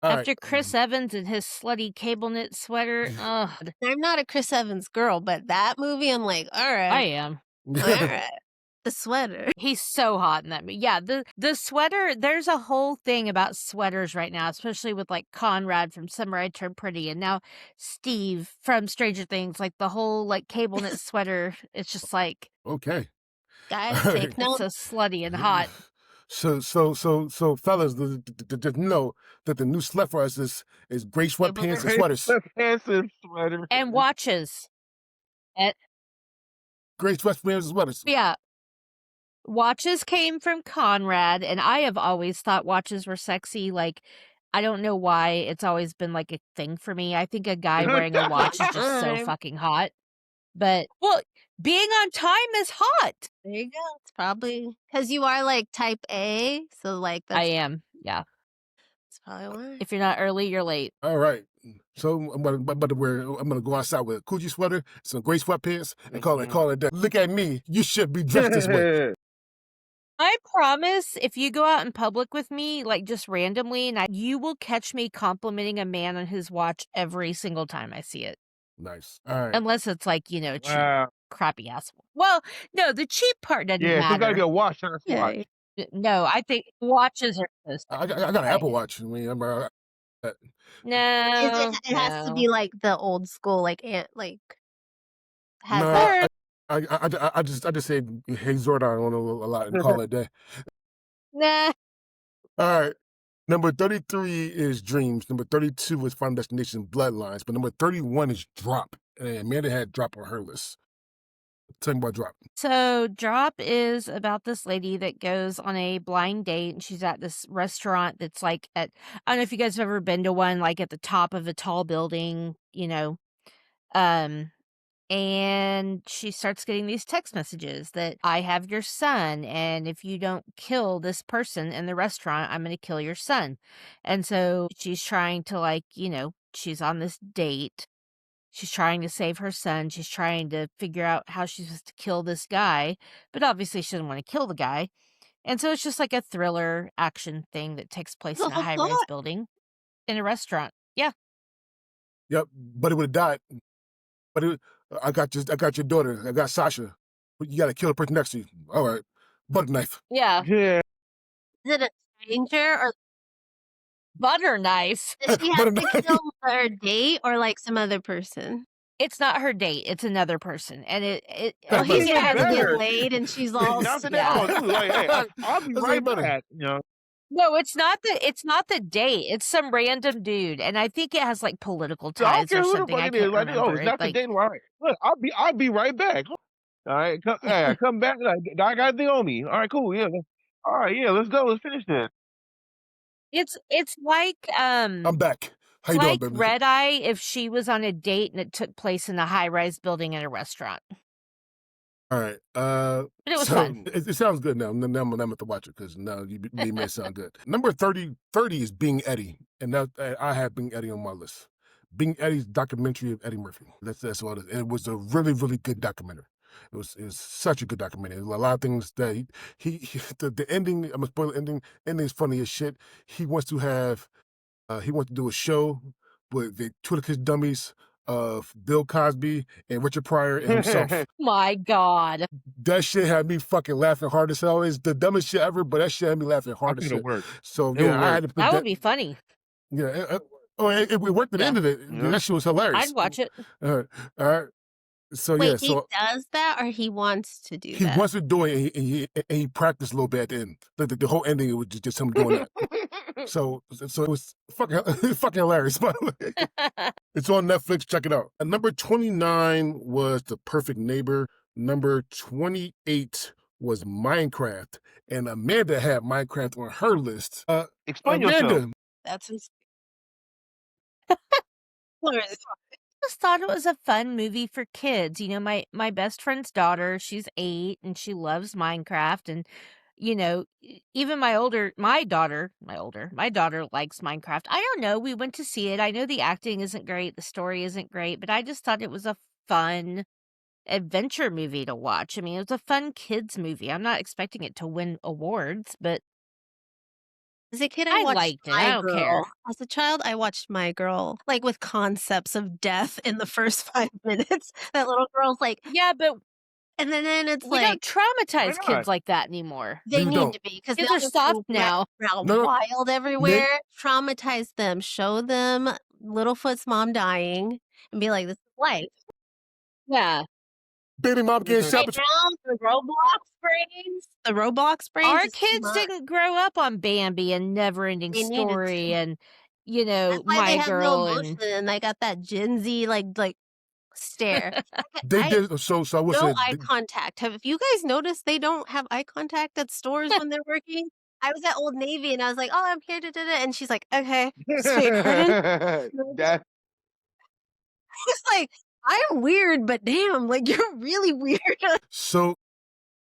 All right. after Chris Evans and his slutty cable knit sweater. Ugh, I'm not a Chris Evans girl, but that movie, I'm like, all I right. am. All right. The sweater. He's so hot in that movie. Yeah, the sweater, there's a whole thing about sweaters right now, especially with like Conrad from Summer I Turned Pretty and now Steve from Stranger Things, like the whole like cable knit sweater. It's just like Okay. Guys, All take right. notes. it's so slutty and hot. So, fellas, just know that the new slut for us is gray sweatpants and sweaters. Pants and sweater. And watches. Gray sweatpants and sweaters. Yeah. Watches came from Conrad, and I have always thought watches were sexy. Like, I don't know why it's always been like a thing for me. I think a guy wearing a watch is just so Time. fucking hot. But, well, being on time is hot. There you go. It's probably because you are like type A. So, like, I that's am. Yeah. probably why. If you're not early, you're late. All right. So I'm gonna go outside with a Coogi sweater, some gray sweatpants, and call it that. Look at me. You should be dressed this way. I promise if you go out in public with me, like just randomly, and you will catch me complimenting a man on his watch every single time I see it. Nice. All right. Unless it's like, cheap, Wow. crappy ass. Well, no, the cheap part doesn't Yeah, so you gotta matter. get washed. Not a Yeah. swatch. No, I think watches are supposed I got an Apple Watch. I mean, No, It has to be like the old school, like has no, that. I just say hey Zordon on a lot and call it a day. Nah. All right. Number 33 is Dreams. Number 32 is Final Destination Bloodlines. But number 31 is Drop. And Amanda had Drop on her list. Tell me about Drop. So Drop is about this lady that goes on a blind date, and she's at this restaurant that's like I don't know if you guys have ever been to one, like at the top of a tall building, and she starts getting these text messages that I have your son, and if you don't kill this person in the restaurant, I'm going to kill your son. And so she's trying to she's on this date. She's trying to save her son. She's trying to figure out how she's supposed to kill this guy, but obviously she doesn't want to kill the guy. And so it's just like a thriller action thing that takes place in a high-rise building in a restaurant. Yeah. Yep. But it would have died. But I got your daughter. I got Sasha. But you got to kill the person next to you. All right. Butter knife. Yeah. Yeah. Is it a stranger or Butter knife. does she But have to kill her date or like some other person? It's not her date. It's another person, and it Oh, That's he's I think it trying has to a get better. laid and she's all Not that Yeah. dude, like, hey, I'll be That's right even better. back. No, it's not the date. It's some random dude, and I think it has like political I don't ties care or who the something. fuck I it is. can't Like, oh, remember. it's It's not the like date. All right, look, I'll be right back. All right, hey, I come back. Like, I got a thing on me. All right, cool. Yeah. All right, yeah. Let's go. Let's finish this. it's like I'm back. How it's you doing, like baby? Red Eye if she was on a date and it took place in a high-rise building in a restaurant. All right. But it was So fun. it sounds good now. Now I'm gonna have to watch it because now you made it sound good. Number 30 is Being Eddie, and that I have Being Eddie on my list. Being Eddie's documentary of Eddie Murphy. That's what it is. It was a really really good documentary. It was such a good documentary. There were a lot of things that the ending. I'm gonna spoil the ending. Ending is funny as shit. He wants to do a show with the Twitter dummies of Bill Cosby and Richard Pryor and himself. My God. That shit had me fucking laughing hard as hell. It's the dumbest shit ever, but that shit had me laughing I hard as think it'll shit. work. So It yeah, would I had work. to put That would be funny. Yeah, it worked at the Yeah. end of it. Yeah. That shit was hilarious. I'd watch it. All right. So Wait, yeah, he so does that or he wants to do he that? wants to do it, and he practiced a little bit at the end. The whole ending, it was just him doing that. So it was fucking hilarious. By the way. It's on Netflix. Check it out. Number 29 was The Perfect Neighbor. Number 28 was Minecraft, and Amanda had Minecraft on her list. Explain yourself. Amanda, That's his. Just thought it was a fun movie for kids. You know, my best friend's daughter, she's 8 and she loves Minecraft, and you know, even my daughter likes Minecraft. I don't know, we went to see it. I know the acting isn't great, the story isn't great, but I just thought it was a fun adventure movie to watch. I mean, it was a fun kids movie. I'm not expecting it to win awards, but As a kid, I I watched liked it. I My don't care. Girl. As a child, I watched My Girl, like with concepts of death in the first 5 minutes. That little girl's like, Yeah, but and then it's we don't like, traumatize not? kids like that anymore. they You need don't. to be because Kids now are they're soft going now. around No, wild everywhere. Traumatize them. Show them Littlefoot's mom dying and be like, this is life. Yeah. baby mom getting Right shot. now, the Roblox brains. Our is too kids much. didn't grow up on Bambi and Neverending They needed Story to. and, you That's know, why they My have no Girl emotion and and they got that Gen Z like stare. They I did. So I would no say eye contact. Have you guys noticed they don't have eye contact at stores when they're working? I was at Old Navy and I was like, "Oh, I'm here to do it," and she's like, "Okay." Wait, pardon? That It's like I'm weird, but damn, like you're really weird. so.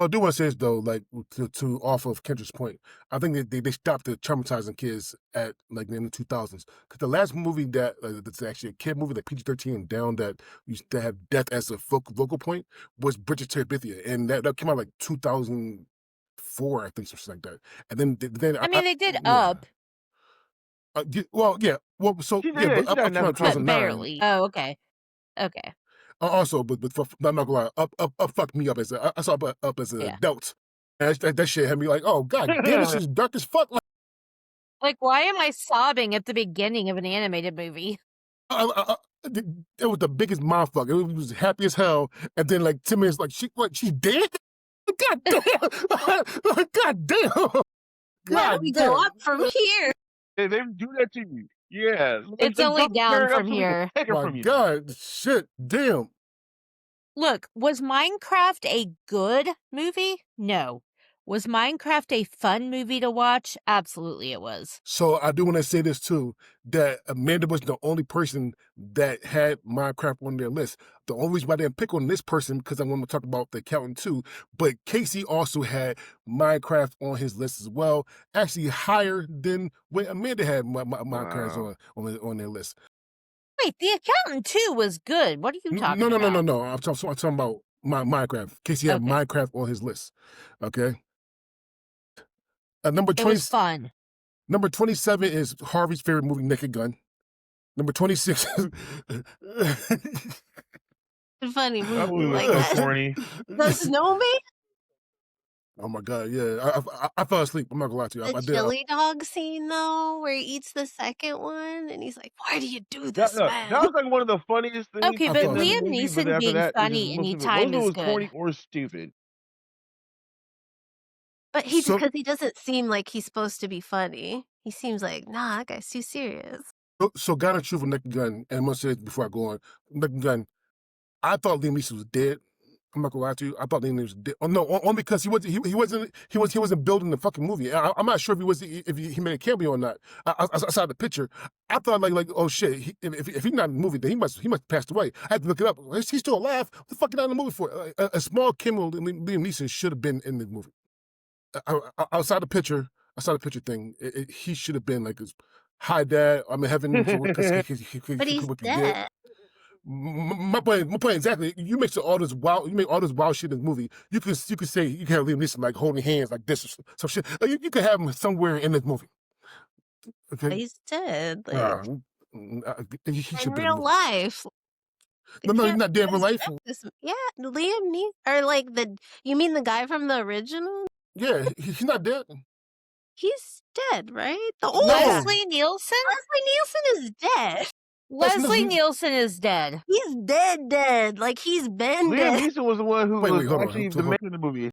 I do want to say this though, like to off of Kendra's point. I think that they stopped the traumatizing kids at like in the 2000s. Because the last movie that's actually a kid movie, like PG-13 and down, that used to have death as a focal point was Bridget Terabithia, and that came out like 2004, I think, something like that. And then I mean, they did yeah. Up, Well, so She yeah, did. but She up done came that out in for but 2009. barely. Oh, okay. Okay. Also, but I'm not gonna lie, up fucked me up I saw up as an Yeah. adult. And that shit had me like, oh god damn, this is dark as fuck. Like, why am I sobbing at the beginning of an animated movie? It was the biggest mindfuck. It was happy as hell, and then like 10 minutes, like she's dead. God damn! God damn! Where God we damn! go up from here? they do that to you. Yeah. It's They only jump down straight up from so we can here. Take it My from you. God, shit, damn. Look, was Minecraft a good movie? No. Was Minecraft a fun movie to watch? Absolutely it was. So I do want to say this too, that Amanda was the only person that had Minecraft on their list. The only reason why I didn't pick on this person because I want to talk about the accountant too. But Casey also had Minecraft on his list as well, actually higher than when Amanda had Minecraft Wow. on their list. Wait, The Accountant 2 was good. What are you talking No. about? I'm talking about Minecraft. Casey had Okay. Minecraft on his list. Okay. Number It 20. was fun. Number 27 is Harvey's favorite movie, Naked Gun. Number 26. Funny That movie movie was like so that. corny. The snowman? Oh my god, yeah. I fell asleep. I'm not gonna lie to you. The I did. chili dog scene though, where he eats the second one and he's like, "Why do you do That this, no, that man?" was like one of the funniest things Okay, I but fell in the asleep. Liam movie, but then Neeson after being that, it just funny most of it anytime is was good. corny or stupid. But So because he doesn't seem like he's supposed to be funny. He seems like, "Nah, that guy's too serious." so God and truth with Naked Gun, and I'm gonna say it before I go on. Naked Gun. I thought Liam Neeson was dead. I'm not gonna lie to you. I thought Liam Neeson was dead. Oh no, only because he wasn't building the fucking movie. I'm not sure if he made a cameo or not. I saw the picture. I thought like oh shit. If he's not in the movie, then he must have passed away. I had to look it up. Is he still alive? What the fuck is he not in the movie for? A small cameo Liam Neeson should have been in the movie. Outside the picture, thing, he should have been like his high dad. I'm in heaven because But he's what he did. dead. My point exactly. You make all this wild shit in the movie. You could say you can have Liam Neeson like holding hands like this or some shit. Like, you could have him somewhere in this movie. But Okay, he's dead. Like he in should be in the real movie. life. They No, he's can't not dead in real life. resurrect this. Yeah, Liam Neeson, or like you mean the guy from the original? Yeah, he's not dead. He's dead, right? The old No. guy. Leslie Nielsen? Leslie Nielsen is dead. Leslie Nielsen is dead. He's dead. Like he's been Liam dead. Neeson was the one who Wait, was hold on. actually the man in the movie.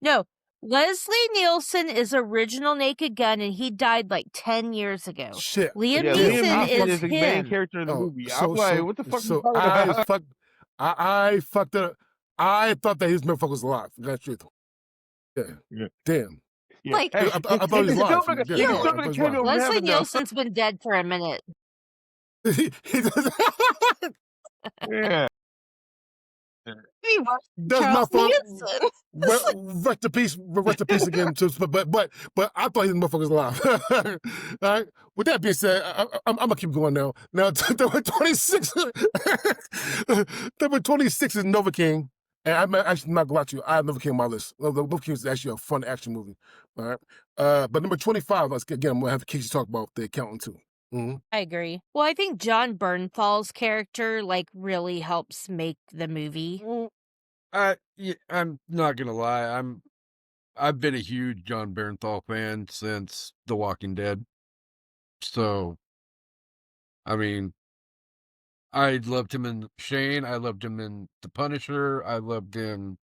No, Leslie Nielsen is original Naked Gun, and he died like 10 years ago. Shit. Liam Yeah, Neeson Liam Neeson is is the main him. character in the Oh, movie. I'm like, what the fuck are you talking I about? fucked up. I thought that his motherfucker was alive. That's truth. Yeah. Damn. Yeah. Like Hey, I thought he was it's alive. still like a- Yeah, it's still I like thought a he was cameo alive. from Leslie heaven, though. Nielsen's been dead for a minute. He does. Yeah. He was That's my Charles fault. Manson. Rest in peace again. But I thought his motherfucker was alive. All right. With that being said, I'm gonna keep going now. Now number 26. Number 26 is Nova King. And I'm actually not gonna lie to you. I have Nova King on my list. Nova King is actually a fun action movie. All right. But number 25, again, I'm gonna have Casey talk about The Accountant too. Mm-hmm. I agree. Well, I think John Bernthal's character like really helps make the movie. I'm not gonna lie. I've been a huge John Bernthal fan since The Walking Dead. So, I mean, I loved him in Shane. I loved him in The Punisher. I loved him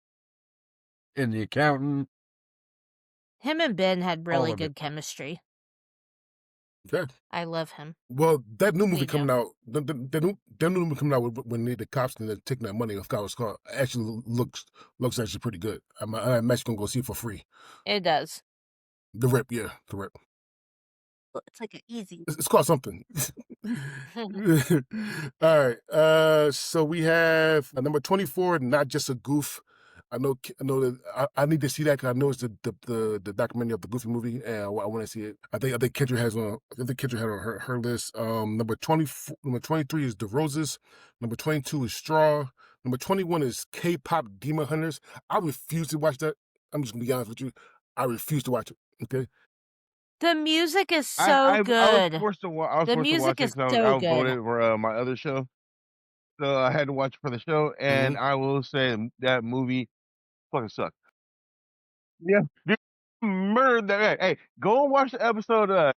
in The Accountant. Him and Ben had really of it. good chemistry. Okay. I love him. Well, that new movie They coming know. out, the new movie coming out when the cops and they're taking that money, I forgot what it's called, actually looks actually pretty good. I'm actually gonna go see it for free. It does. The Rip, yeah, The Rip. It's like an easy. It's called something. All right. So we have number 24, Not Just a Goof. I know that I need to see that because I know it's the documentary of the Goofy movie, and I want to see it. I think Kendra has on. I think Kendra had on her list. Number 23 is The Roses. Number 22 is Straw. Number 21 is K-pop Demon Hunters. I refuse to watch that. I'm just gonna be honest with you. I refuse to watch it. Okay. The music is so I was good. forced to watch The it music because is I was so outvoted good. for my other show. So I had to watch it for the show, and I will say that movie fucking sucked. Yeah, dude, murdered that. Hey, go and watch the episode.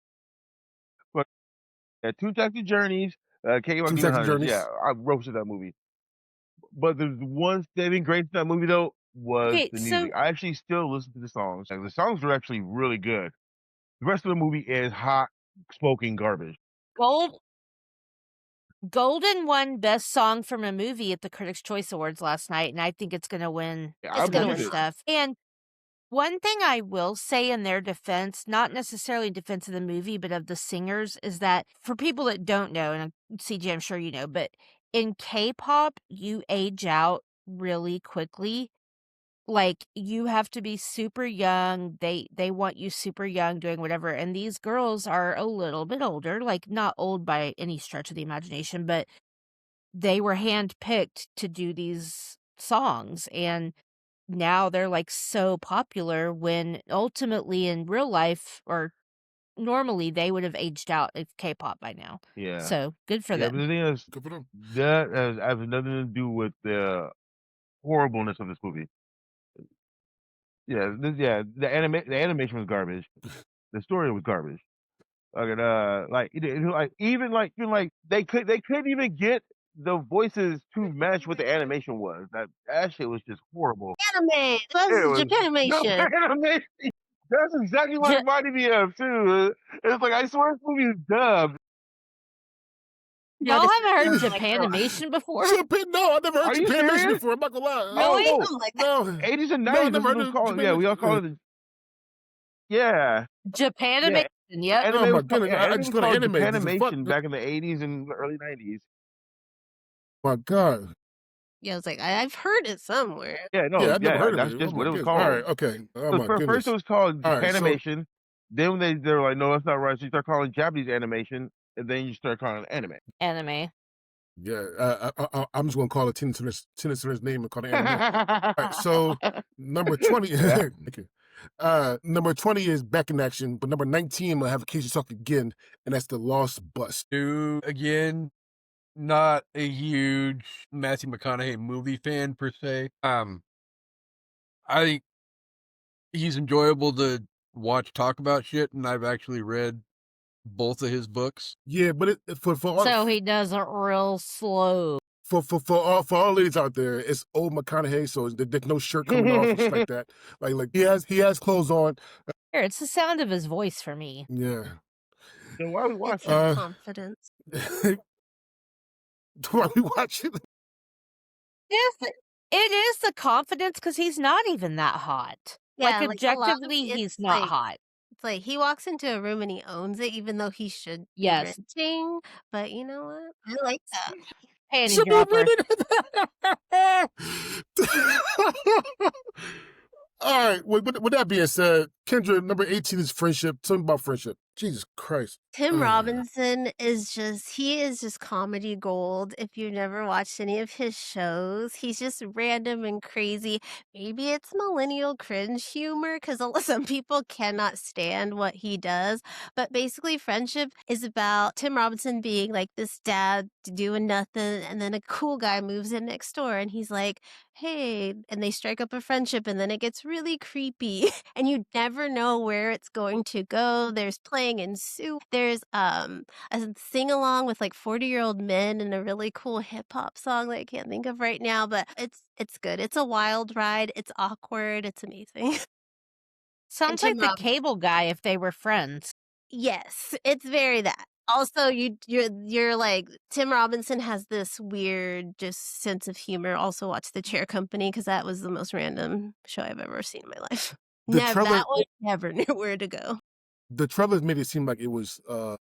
Two Taxi Journeys, K-Rock Two Demon Taxi Hunters. Journeys. Yeah, I roasted that movie. But the one saving grace of that movie though was Okay, the so music. I actually still listen to the songs. Like, the songs were actually really good. The rest of the movie is hot, smoking garbage. Golden won Best Song from a Movie at the Critics' Choice Awards last night, and I think it's going to win. Yeah, I It's going to believe win it. stuff. And one thing I will say in their defense, not necessarily in defense of the movie, but of the singers, is that for people that don't know, and CJ, I'm sure you know, but in K-pop, you age out really quickly. Like, you have to be super young. They want you super young doing whatever. And these girls are a little bit older, like not old by any stretch of the imagination, but they were handpicked to do these songs. And now they're like so popular when ultimately in real life or normally they would have aged out of K-pop by now. Yeah. So good for Yeah, them. but the thing is, Good for them. that has nothing to do with the horribleness of this movie. The animation was garbage. The story was garbage. Even like they couldn't even get the voices to match what the animation was. That shit was just horrible. Anime. It That's was no Japanimation. animation. That's exactly what it reminded me of too. It's like I swear this movie is dubbed. No, Y'all this haven't is heard like Japanimation before? Japan? No, I never heard Are you Japanimation serious? before. I'm not gonna lie. Oh Really? no, something like that. No, 80s and no, I 90s. never This heard was of called. Yeah, we all call Japanimation. it. Yeah, Japanimation, yep. anime Oh my was called, goodness, yeah, I anime just was go to called anime. This is fuck. Japanimation back in the 80s and the early 90s. My God. Yeah, I was like, I've heard it somewhere. Yeah, no, Yeah, I never heard of that's it. Oh just my what it was goodness. All right, called. okay. Oh So my first goodness. it was called All right, so Japanimation. Then they were like, no, that's not right. So you start calling Japanese animation, and then you start calling it anime. Anime. yeah, I'm just gonna call it Tina Turner's name and call it anime. All right, so number 20. Yeah. Thank you. Number 20 is Back in Action, but number 19 will have Casey talk again, and that's The Lost Bus. Dude, again, not a huge Matthew McConaughey movie fan per se. I think he's enjoyable to watch talk about shit, and I've actually read both of his books. Yeah, but for So he does it real slow. all ladies out there, it's old McConaughey, so there's no shirt coming off and shit like that. Like he has clothes on. Here, it's the sound of his voice for me. Yeah. Then why we It's watching? that confidence. Why we watching? Yes, it is the confidence because he's not even that hot. Yeah, like, like a lot of objectively, he's it's not like hot. it's like he walks into a room and he owns it, even though he should be Yes. renting. But you know what? I like that. Panty Should be dropper. ready. All right. With that being said, Kendra, number 18 is friendship. Tell me about friendship. Jesus Christ. Tim Robinson is just comedy gold. If you've never watched any of his shows, he's just random and crazy. Maybe it's millennial cringe humor because some people cannot stand what he does. But basically, friendship is about Tim Robinson being like this dad doing nothing, and then a cool guy moves in next door, and he's like, "Hey," and they strike up a friendship, and then it gets really creepy, and you never know where it's going to go. There's playing in soup. There's a sing along with like 40-year-old men and a really cool hip hop song that I can't think of right now, but it's good. It's a wild ride. It's awkward. It's amazing. Sounds Tim like the Robinson. cable guy if they were friends. Yes, it's very that. Also, you're like Tim Robinson has this weird just sense of humor. Also, watch The Chair Company because that was the most random show I've ever seen in my life. The trailer- that one never knew where to go. The trailers made it seem like it was. I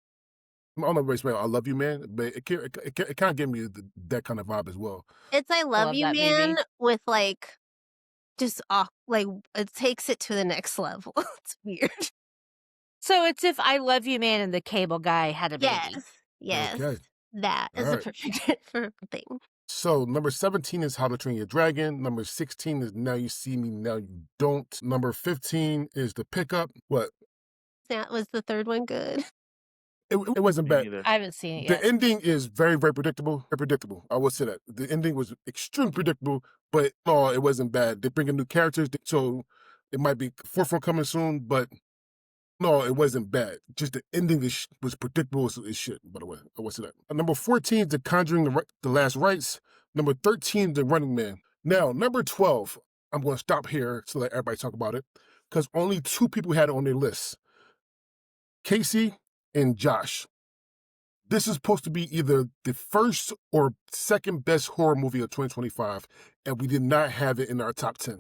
don't know if it's I Love You Man, but it kind of gave me that kind of vibe as well. It's I Love Love You that Man movie. with like just like it takes it to the next level. It's weird. So it's if I Love You Man and the cable guy had a baby. Yes. Okay. That is a Alright. perfect for thing. So number 17 is How to Train Your Dragon. Number 16 is Now You See Me, Now You Don't. Number 15 is The Pickup. What? That was the third one good. It wasn't Me bad. neither. I haven't seen it The yet. ending is very, very predictable. Very predictable. I will say that. The ending was extremely predictable, but no, it wasn't bad. They bring in new characters, so it might be fourth one coming soon, but no, it wasn't bad. Just the ending was predictable as shit, by the way. I will say that. Number 14 is The Conjuring, The Last Rites. Number 13, The Running Man. Now, number 12, I'm going to stop here to let everybody talk about it, because only 2 people had it on their list. Casey and Josh. This is supposed to be either the first or second best horror movie of 2025, and we did not have it in our top 10.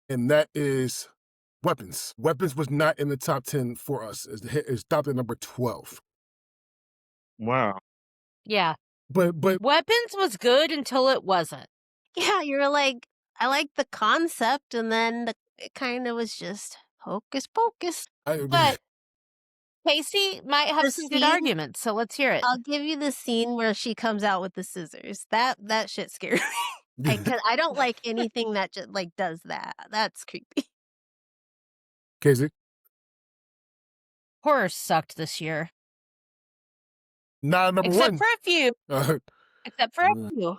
And that is Weapons. Weapons was not in the top 10 for us. It's stopped at number 12. Wow. Yeah. But Weapons was good until it wasn't. Yeah, you were like, I like the concept, and then it kind of was just hocus pocus. But Casey might have The some good scene- arguments, so let's hear it. I'll give you the scene where she comes out with the scissors. That shit scared me. Because I don't like anything that just like does that. That's creepy. Casey, Horror sucked this year. not number Except one. for a few. Except for a Yeah. few.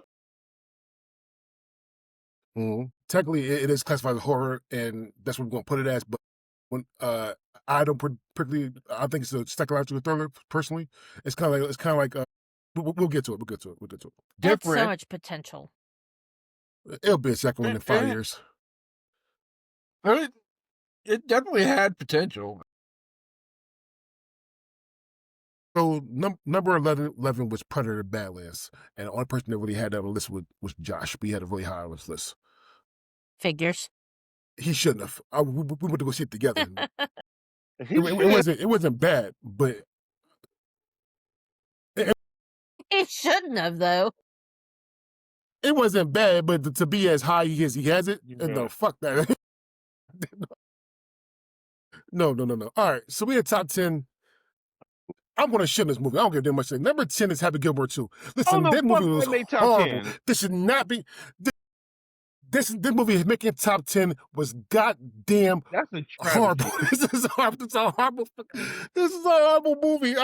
Technically, it is classified as horror, and that's what we're going to put it as. But when I don't particularly, I think it's a psychological thriller. Personally, it's kind of like we'll get to it. We'll get to it. We'll get to it. It had so Different. much potential. It'll be a second one in 5 Eh, years. It definitely had potential. So number 11 was Predator Badlands, and the only person that really had that on the list was Josh. But he had a really high on his list. Figures. He shouldn't have. We went to go see it together. He It wasn't bad, but He shouldn't have, though. it wasn't bad. But to be as high as he has it, Yeah. no, fuck that. No. All right, so we had top 10. I'm going to shit in this movie. I don't give a damn much. Number 10 is Happy Gilmore 2. Listen, the that movie fuck was that made top horrible. 10? This should not be. This movie making top 10 was goddamn That's a horrible. travesty. This is horrible. This is a horrible movie.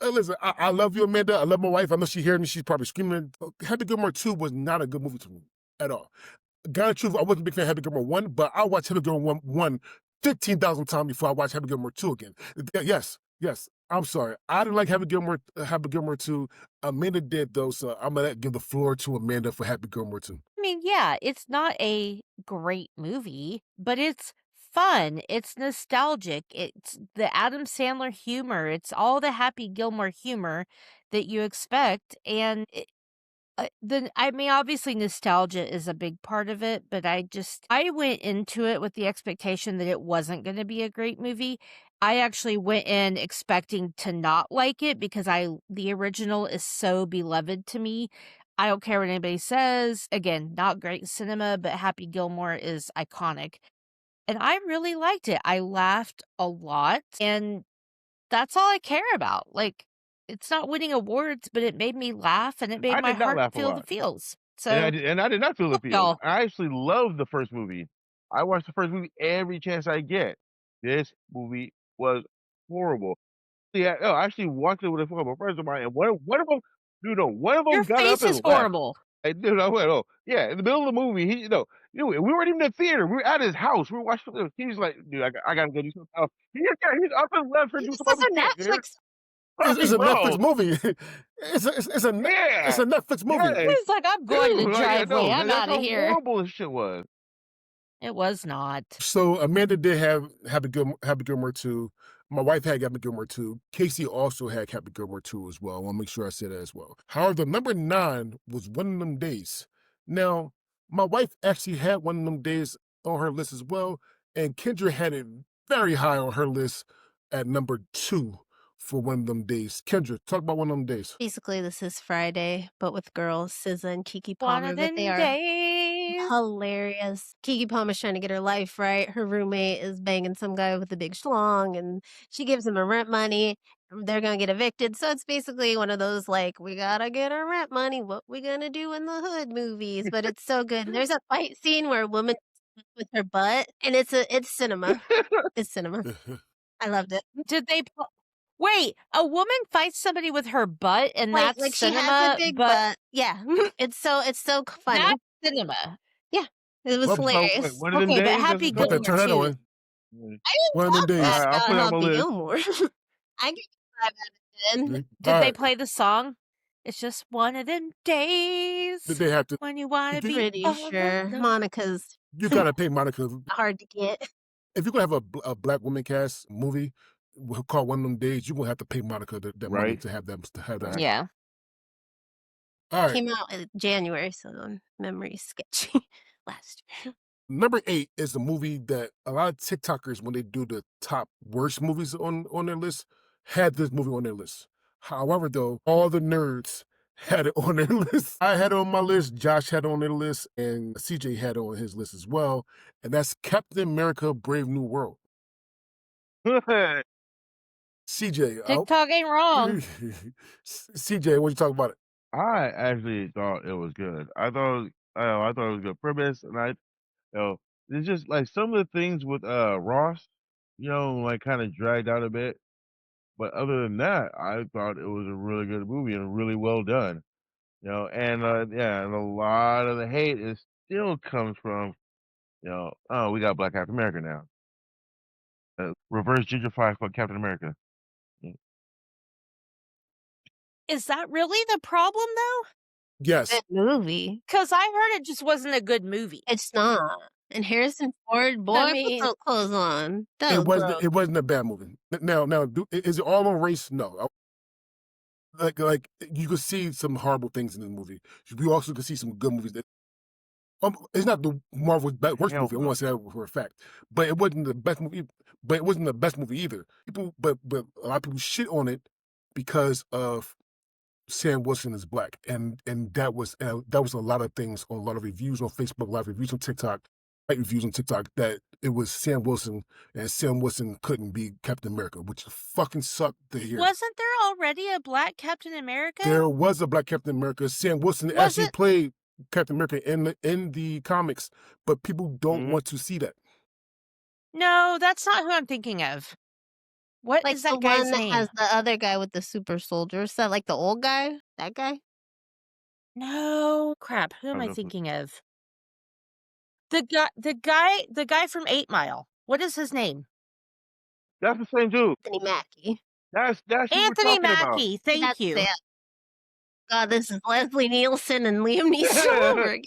Listen, I love you, Amanda. I love my wife. I know she hears me. She's probably screaming. Happy Gilmore 2 was not a good movie to me at all. God, truth, I wasn't a big fan of Happy Gilmore 1, but I watched Happy Gilmore 1 15,000 times before I watched Happy Gilmore 2 again. Yes. I'm sorry. I didn't like Happy Gilmore 2. Amanda did, though, so I'm going to give the floor to Amanda for Happy Gilmore 2. I mean, yeah, it's not a great movie, but it's fun. It's nostalgic. It's the Adam Sandler humor. It's all the Happy Gilmore humor that you expect. And I mean, obviously nostalgia is a big part of it, but I went into it with the expectation that it wasn't going to be a great movie. I actually went in expecting to not like it because the original is so beloved to me. I don't care what anybody says. Again, not great cinema, but Happy Gilmore is iconic. And I really liked it. I laughed a lot, and that's all I care about. Like, it's not winning awards, but it made me laugh, and it made I my did not heart laugh a feel the lot. feels. And So, I did not feel the fuck feels. y'all. I actually loved the first movie. I watched the first movie every chance I get. This movie was horrible. Yeah, no, I actually watched it with a couple of friends of mine, and one of them, one of Your them got up face is and left. horrible. And dude, I went, oh yeah, in the middle of the movie, we weren't even in the theater. We were at his house. We were watching. He was like, dude, I gotta go do something else. He's up and left for do This some is other a shit, dude. Netflix. It's a Bro. Netflix movie. It's a Yeah, Netflix movie. yeah, He's like, I'm going to the dude, like, yeah, driveway. no, I'm that's out of how here. horrible this shit was. It was not. So Amanda did have Happy Gilmore 2. My wife had Happy Gilmore 2. Casey also had Happy Gilmore 2 as well. I want to make sure I say that as well. However, number 9 was One of Them Days. Now, my wife actually had One of Them Days on her list as well, and Kendra had it very high on her list at number 2 for One of Them Days. Kendra, talk about One of Them Days. Basically, this is Friday, but with girls, SZA and Kiki One Palmer, of but them they are days. hilarious. Kiki Palmer's trying to get her life right. Her roommate is banging some guy with a big schlong, and she gives him her rent money. They're gonna get evicted. So it's basically one of those like, we gotta get our rent money. What we gonna do in the hood movies? But it's so good. And there's a fight scene where a woman with her butt, and it's cinema. It's cinema. I loved it. Did they wait, a woman fights somebody with her butt, and Like that's she cinema, has a big but butt. Yeah, it's so funny. that's cinema. Yeah, it was Well, So, wait, hilarious. one of them Okay, but days. Happy Put that, Gilmore turn that 2. on. I didn't One of them talk days. bad I'll about put it on my Happy list. Gilmore. I give it 5 out of 10. Did All they right. play the song? It's just one of them days Did they have to? when you want to You- be Pretty all sure alone. Monica's You gotta pay Monica. hard to get. If you're gonna have a black woman cast movie called One of Them Days, you're gonna have to pay Monica that money Right. to have them to have that. Right. Yeah. All right. Came out in January, so memory's sketchy. Last year. Number 8 is a movie that a lot of TikTokers, when they do the top worst movies on their list, had this movie on their list. However, though, all the nerds had it on their list. I had it on my list, Josh had it on their list, and CJ had it on his list as well. And that's Captain America Brave New World. CJ, TikTok ain't wrong. CJ, what you talk about it? I actually thought it was good. I thought it was a good premise, and it's just like some of the things with Ross, like kind of dragged out a bit. But other than that, I thought it was a really good movie and really well done. And a lot of the hate is still comes from, oh, we got Black Captain America now. Reverse gentrify for Captain America. Is that really the problem, though? Yes. Good movie. Because I heard it just wasn't a good movie. It's not. And Harrison Ford, boy, mean- put those clothes on. That It was wasn't. gross. It wasn't a bad movie. Now, is it all on race? No. Like you could see some horrible things in the movie. We also could see some good movies. It's not the Marvel's worst Hell movie. I no. want to say that for a fact, but it wasn't the best movie. But it wasn't the best movie either. But a lot of people shit on it because of Sam Wilson is black, and that was a lot of things on a lot of reviews on Facebook, a lot of reviews on TikTok, like reviews on TikTok that it was Sam Wilson and Sam Wilson couldn't be Captain America, which fucking sucked to hear. Wasn't there already a black Captain America? There was a black Captain America. Sam Wilson Was actually it- played Captain America in the comics, but people don't Mhm. want to see that. No, that's not who I'm thinking of. What is Like the that guy's one that name? has the other guy with the super soldier stuff, like the old guy? That guy? No, crap. Who am don't I know who- thinking of? The guy from 8 Mile. What is his name? That's the same dude. Anthony Mackie. That's who we're Anthony talking about. Mackie. Thank That's you. it. God, this is Leslie Nielsen and Liam Neeson all over again.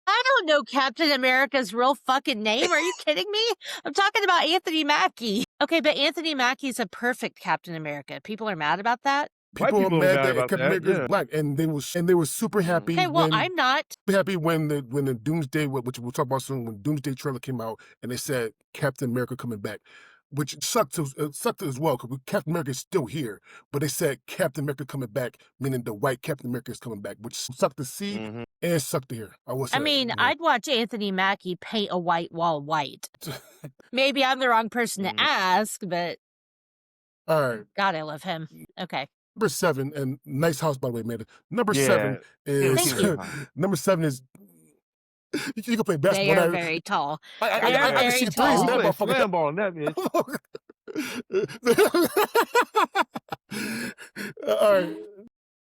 I don't know Captain America's real fucking name. Are you kidding me? I'm talking about Anthony Mackie. Okay, but Anthony Mackie's a perfect Captain America. People are mad about that. White People people are are mad mad that about Captain that, America is yeah. black, and they were super happy. Okay, well, when, I'm not. happy when the Doomsday, which we'll talk about soon, when Doomsday trailer came out and they said Captain America coming back, which sucked as well because Captain America is still here, but they said Captain America coming back, meaning the white Captain America is coming back, which sucked to see Mhm. and sucked to hear. I will say I that, mean, yeah. I'd watch Anthony Mackie paint a white wall white. Maybe I'm the wrong person to Mhm. ask, but All right, God, I love him. Okay. number 7, and nice house by the way, Amanda. Number Yeah. 7 is Thank you. number 7 is you can play They basketball. are now. very tall. I They're can very see threes tall. in You that play motherfucker. slam ball in that bitch. All right.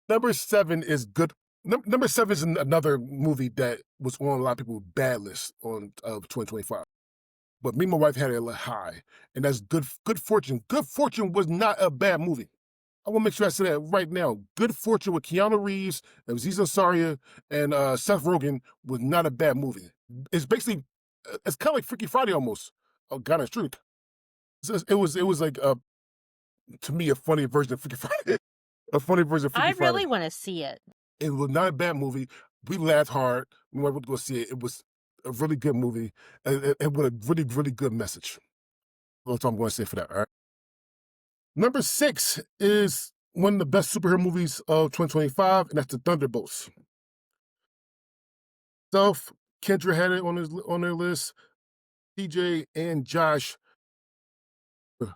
Number 7 is good. Number 7 is another movie that was on a lot of people's bad list of 2025. But me and my wife had it a little high, and that's Good Fortune. Good Fortune was not a bad movie. I want to make sure I say that right now. Good Fortune with Keanu Reeves, and Aziz Ansari, and Seth Rogen was not a bad movie. It's basically, it's kind of like Freaky Friday almost. Oh, God, it's true. It was like to me a funny version of Freaky Friday. A funny version of Freaky I Friday. really want to see it. It was not a bad movie. We laughed hard. We went to go see it. It was a really good movie and with a really, really good message. That's all I'm going to say for that. All right. Number 6 is one of the best superhero movies of 2025, and that's The Thunderbolts. Self, Kendra had it on their list. TJ and Josh. Talk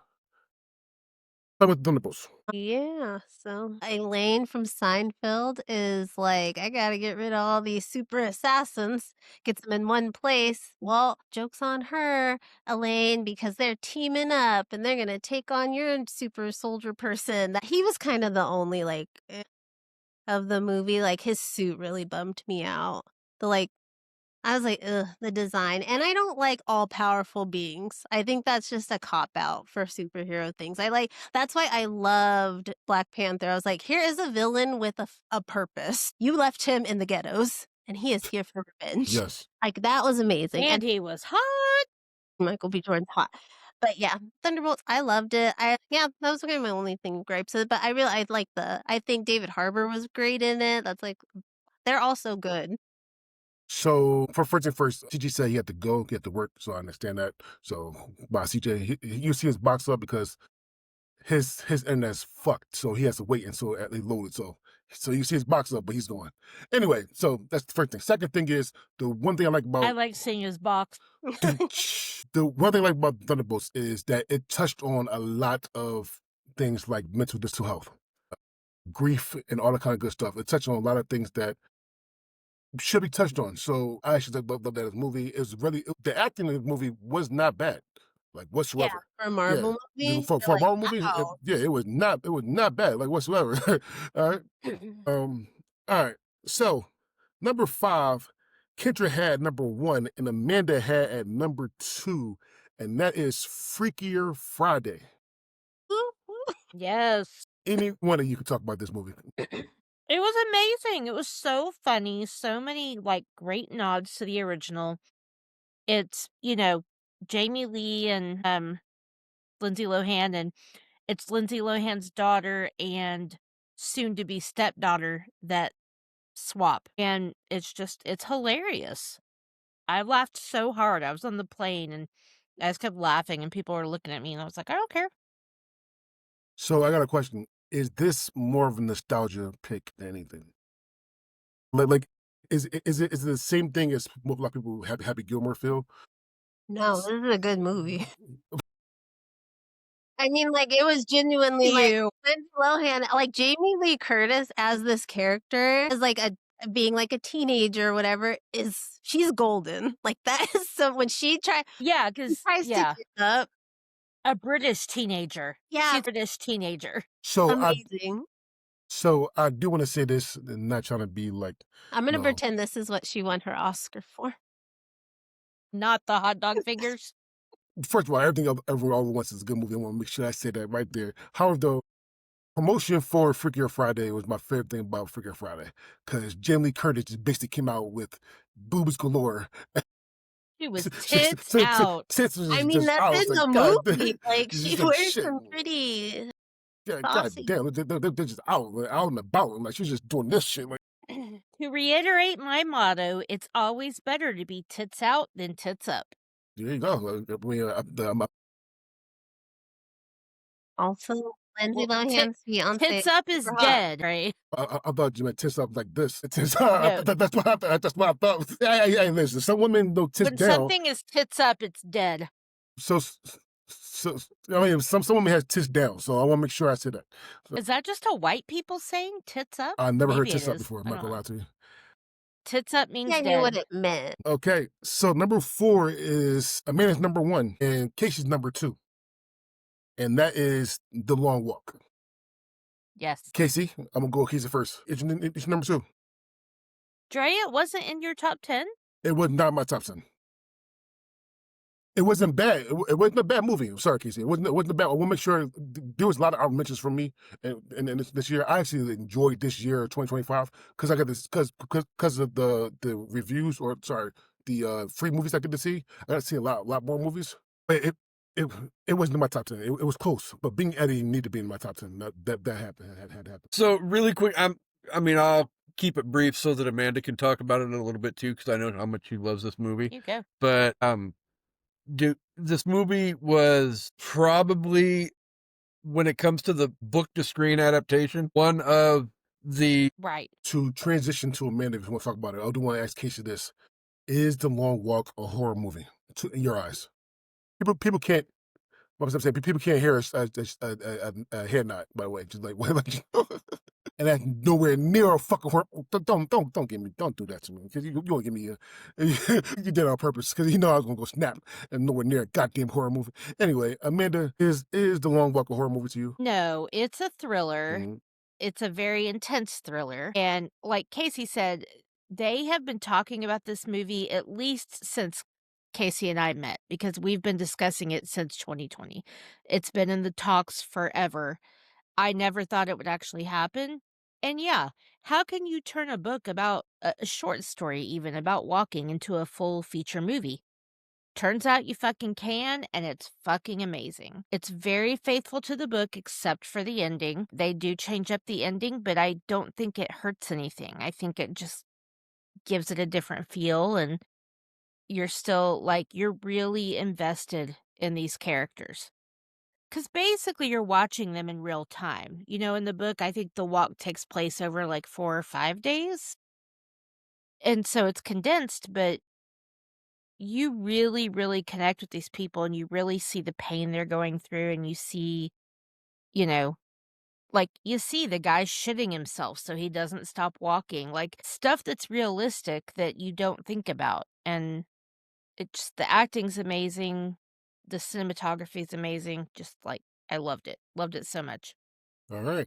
about The Thunderbolts. Yeah, so Elaine from Seinfeld is like, I gotta get rid of all these super assassins, gets them in one place. Well, joke's on her, Elaine, because they're teaming up and they're gonna take on your super soldier person. He was kind of the only of the movie. Like his suit really bummed me out. I was like, ugh, the design. And I don't like all powerful beings. I think that's just a cop out for superhero things. That's why I loved Black Panther. I was like, here is a villain with a purpose. You left him in the ghettos and he is here for revenge. Yes. Like that was amazing. And he was hot. Michael B. Jordan's hot. But yeah, Thunderbolts, I loved it. That was kind of my only thing gripes with it. But I think David Harbour was great in it. They're also good. So for first and first, CJ said he had to go, he had to work, so I understand that. So by CJ, you see his box up because his internet's fucked, so he has to wait until it loaded. So you see his box up, but he's going. Anyway, so that's the first thing. Second thing is the one thing I like about I like seeing his box. the one thing I like about Thunderbolts is that it touched on a lot of things like mental health, grief, and all that kind of good stuff. It touched on a lot of things that should be touched on. So I actually love that as a movie. It was really the acting in the movie was not bad, like whatsoever. For a Marvel movie. For a Marvel movie, wow. it was not bad, like whatsoever. All right. All right. So number 5 Kendra had number 1 and Amanda had at number 2, and that is Freakier Friday. Yes. Any one of you can talk about this movie. It was amazing. It was so funny. So many like great nods to the original. It's, Jamie Lee and Lindsay Lohan, and it's Lindsay Lohan's daughter and soon to be stepdaughter that swap. And it's hilarious. I laughed so hard. I was on the plane and I just kept laughing and people were looking at me and I was like, I don't care. So I got a question. Is this more of a nostalgia pick than anything? Like is it the same thing as what a lot of people Happy Gilmore feel? No, this is a good movie. I mean, like, it was genuinely, like, You. Lindsay Lohan, like, Jamie Lee Curtis as this character as, like, being, like, a teenager or whatever she's golden. Like, that is so when she Yeah, because tries to get up. a British teenager. Yeah. She's a British teenager. Amazing. So I do want to say this, and not trying to be like, I'm gonna no. pretend this is what she won her Oscar for. Not the hot dog fingers. First of all, everything everyone all wants is a good movie. I want to make sure I say that right there. However, the promotion for Freakier Friday was my favorite thing about Freakier Friday, because Jamie Lee Curtis just basically came out with boobs galore. She was tits out. Tits was I mean, just out. that's in Like, the God movie. damn. Like, It's she just like, wears shit. some pretty Yeah, God saucy. damn, they're just out and about. Like, she's just doing this shit. Like, To reiterate my motto, it's always better to be tits out than tits up. there you go. I mean, Also, Lindsay Well, Lohan's fiance. Tits up is super hot. dead, right? I thought you meant tits up like this. Tits No. That's what I thought. Hey, listen, some women know tits When down. something is tits up, it's dead. So I mean, some women has tits down. So I want to make sure I say that. Is that just a white people saying tits up? I never heard Maybe it tits up is. before. I'm I not don't gonna know. lie to you. Tits up means Yeah, I knew what dead. it meant. Okay, so number 4 is Amanda's number 1 and Casey's number 2, and that is The Long Walk. Yes. Casey, I'm gonna go with Casey first. It's number 2. Drea, it wasn't in your top 10? It was not my top 10. It wasn't bad. It wasn't a bad movie. I'm sorry, Casey. It wasn't a bad. I want to make sure there was a lot of honorable mentions from me, and this year I actually enjoyed this year 2025 because I got this because of the reviews or sorry the free movies I get to see. I got to see a lot more movies. But it wasn't in my top 10. It was close, but Being Eddie needed to be in my top 10. That happened had happened. So really quick, I'll keep it brief so that Amanda can talk about it a little bit too, because I know how much she loves this movie. You go. But dude, this movie was probably, when it comes to the book to screen adaptation, one of the Right. To transition to Amanda, if you want to talk about it, I do want to ask Casey this: is The Long Walk a horror movie in your eyes? People can't. What was I saying? People can't hear a head nod. By the way, just like and that's nowhere near a fucking horror. Don't do that to me because you won't give me you did it on purpose because you know I was gonna go snap and nowhere near a goddamn horror movie. Anyway, Amanda, is The Long Walk a horror movie to you? No, it's a thriller. Mhm. It's a very intense thriller. And like Casey said, they have been talking about this movie at least since Casey and I met because we've been discussing it since 2020. It's been in the talks forever. I never thought it would actually happen. And yeah, how can you turn a book about a short story, even about walking, into a full feature movie? Turns out you fucking can, and it's fucking amazing. It's very faithful to the book, except for the ending. They do change up the ending, but I don't think it hurts anything. I think it just gives it a different feel, and you're still, like, you're really invested in these characters. Because basically you're watching them in real time. In the book, I think the walk takes place over, like, 4 or 5 days. And so it's condensed, but you really, really connect with these people and you really see the pain they're going through and you see, you know, like you see the guy shitting himself so he doesn't stop walking, like stuff that's realistic that you don't think about. And the acting's amazing, the cinematography is amazing. Just like I loved it so much. All right.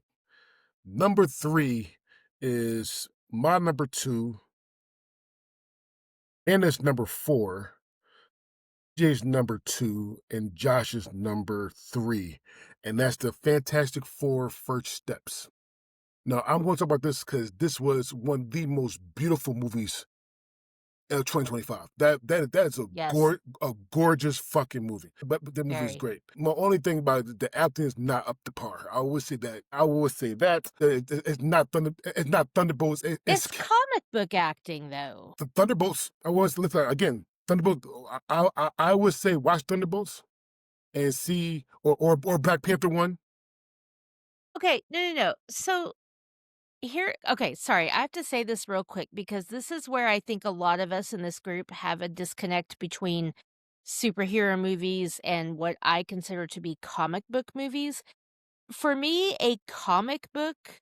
Number 3 is my number 2, Anna's number 4, Jay's number 2, and Josh's number 3, and that's the Fantastic Four First Steps. Now, I'm going to talk about this because this was one of the most beautiful movies of 2025. That is Yes. a gorgeous fucking movie. But the movie is Very. great. My only thing about it, the acting is not up to par. I always say that. I always say that. It's not Thunderbolts. It's comic book acting, though. The Thunderbolts. I always listen again. Thunderbolts. I would say watch Thunderbolts and see or Black Panther 1. Okay, no. So okay, sorry, I have to say this real quick because this is where I think a lot of us in this group have a disconnect between superhero movies and what I consider to be comic book movies. For me, a comic book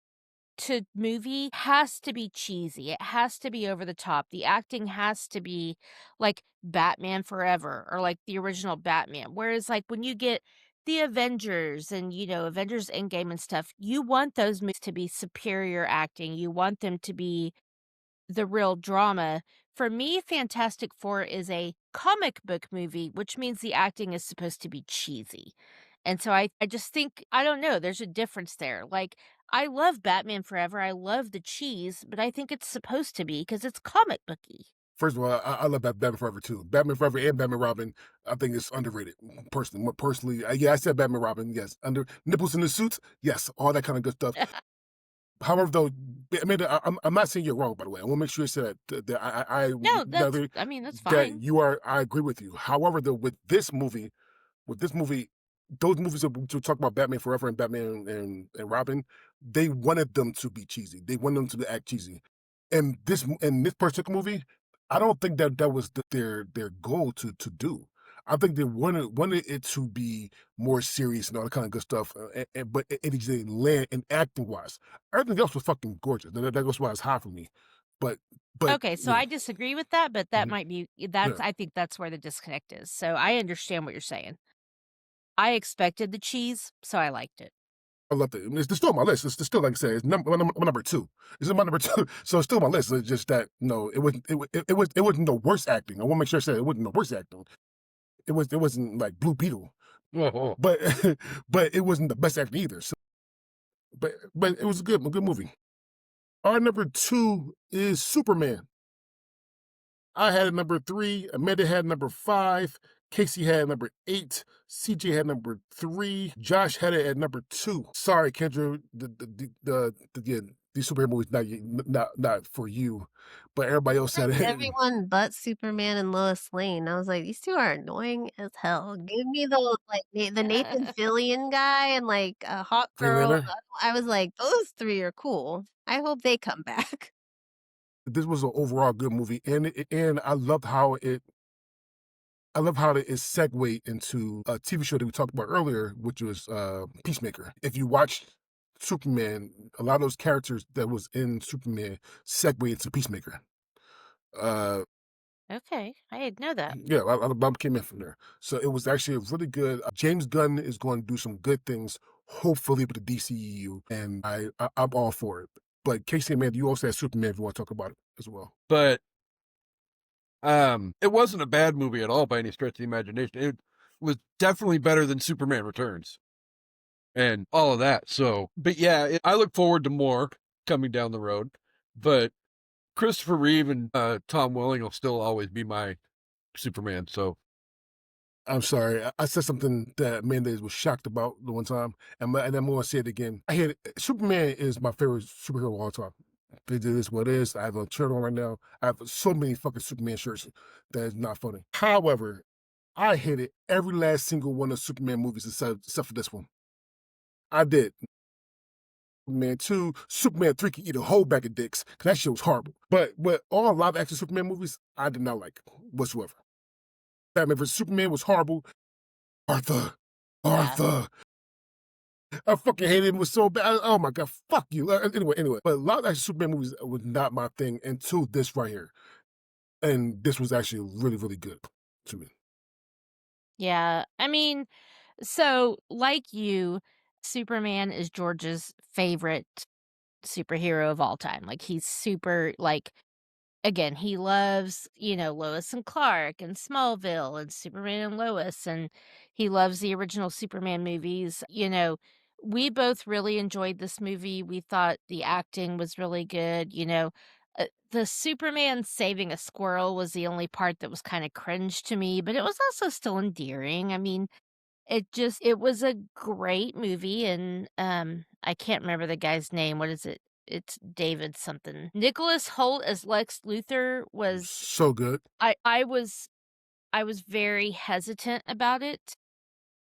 to movie has to be cheesy. It has to be over the top. The acting has to be like Batman Forever or like the original Batman. Whereas like when you get the Avengers and Avengers Endgame and stuff, you want those movies to be superior acting. You want them to be the real drama. For me, Fantastic Four is a comic book movie, which means the acting is supposed to be cheesy. And so I just think, I don't know, there's a difference there. Like, I love Batman Forever. I love the cheese, but I think it's supposed to be because it's comic booky. First of all, I love Batman Forever too. Batman Forever and Batman Robin, I think it's underrated. Personally, yeah, I said Batman Robin. Yes, under nipples in the suits. Yes, all that kind of good stuff. However, though, I'm not saying you're wrong. By the way, I want to make sure you say that No, that's fine. you are. I agree with you. However, though, with this movie, those movies that we talk about, Batman Forever and Batman and Robin, they wanted them to be cheesy. They wanted them to act cheesy. And this particular movie, I don't think that was their goal to do. I think they wanted it to be more serious and all that kind of good stuff. But it didn't land in acting wise. Everything else was fucking gorgeous. That was why it's high for me. But Okay, so yeah, I disagree with that, but that mhm, might be yeah. I think that's where the disconnect is. So I understand what you're saying. I expected the cheese, so I liked it. I love it. I mean, it's still on my list. It's still, like I said, it's number 2. It's my number 2, so it's still on my list. It's just that no, it wasn't the worst acting. I want to make sure I said it wasn't the worst acting. It wasn't like Blue Beetle, Oh, but but it wasn't the best acting either. So, but it was a good movie. Our number 2 is Superman. I had it number 3, Amanda had number 5, Casey had number 8, CJ had number 3, Josh had it at number 2. Sorry, Kendra, yeah, these superhero movies not for you, but everybody else had it. Everyone but Superman and Lois Lane. I was like, these 2 are annoying as hell. Give me those, like, the Nathan Fillion guy and, like, a hot Green girl. Lantern. I was like, those 3 are cool. I hope they come back. This was an overall good movie, and I love how it segued into a TV show that we talked about earlier, which was Peacemaker. If you watch Superman, a lot of those characters that was in Superman segue into Peacemaker. Uh, Okay, I didn't know that. yeah, a lot of them came in from there. So it was actually a really good. James Gunn is going to do some good things, hopefully with the DCEU, and I'm all for it. But Casey, man, you also had Superman if you want to talk about it as well. but it wasn't a bad movie at all by any stretch of the imagination. It was definitely better than Superman Returns and all of that. So, but yeah, I look forward to more coming down the road. But Christopher Reeve and Tom Welling will still always be my Superman. So, I'm sorry. I said something that Amanda was shocked about the one time, and I'm going to say it again. I hate it. Superman is my favorite superhero of all time. It is what it is. I have a shirt on right now. I have so many fucking Superman shirts that is not funny. However, I hated every last single one of Superman movies except for this one. I did. Superman 2, Superman 3 can eat a whole bag of dicks, because that shit was horrible. But all live action Superman movies, I did not like whatsoever. Batman vs. Superman was horrible. Arthur. Yeah. Arthur. I fucking hated him. It was so bad. Oh my god, fuck you. Anyway. But live action Superman movies was not my thing until this right here. And this was actually really, really good to me. Yeah, I mean, so like you, Superman is George's favorite superhero of all time. Like he's super like again, he loves, Lois and Clark and Smallville and Superman and Lois, and he loves the original Superman movies. We both really enjoyed this movie. We thought the acting was really good. The Superman saving a squirrel was the only part that was kind of cringe to me, but it was also still endearing. I mean, it was a great movie, and, I can't remember the guy's name. What is it? It's David something. Nicholas Hoult as Lex Luthor was So good. I was very hesitant about it,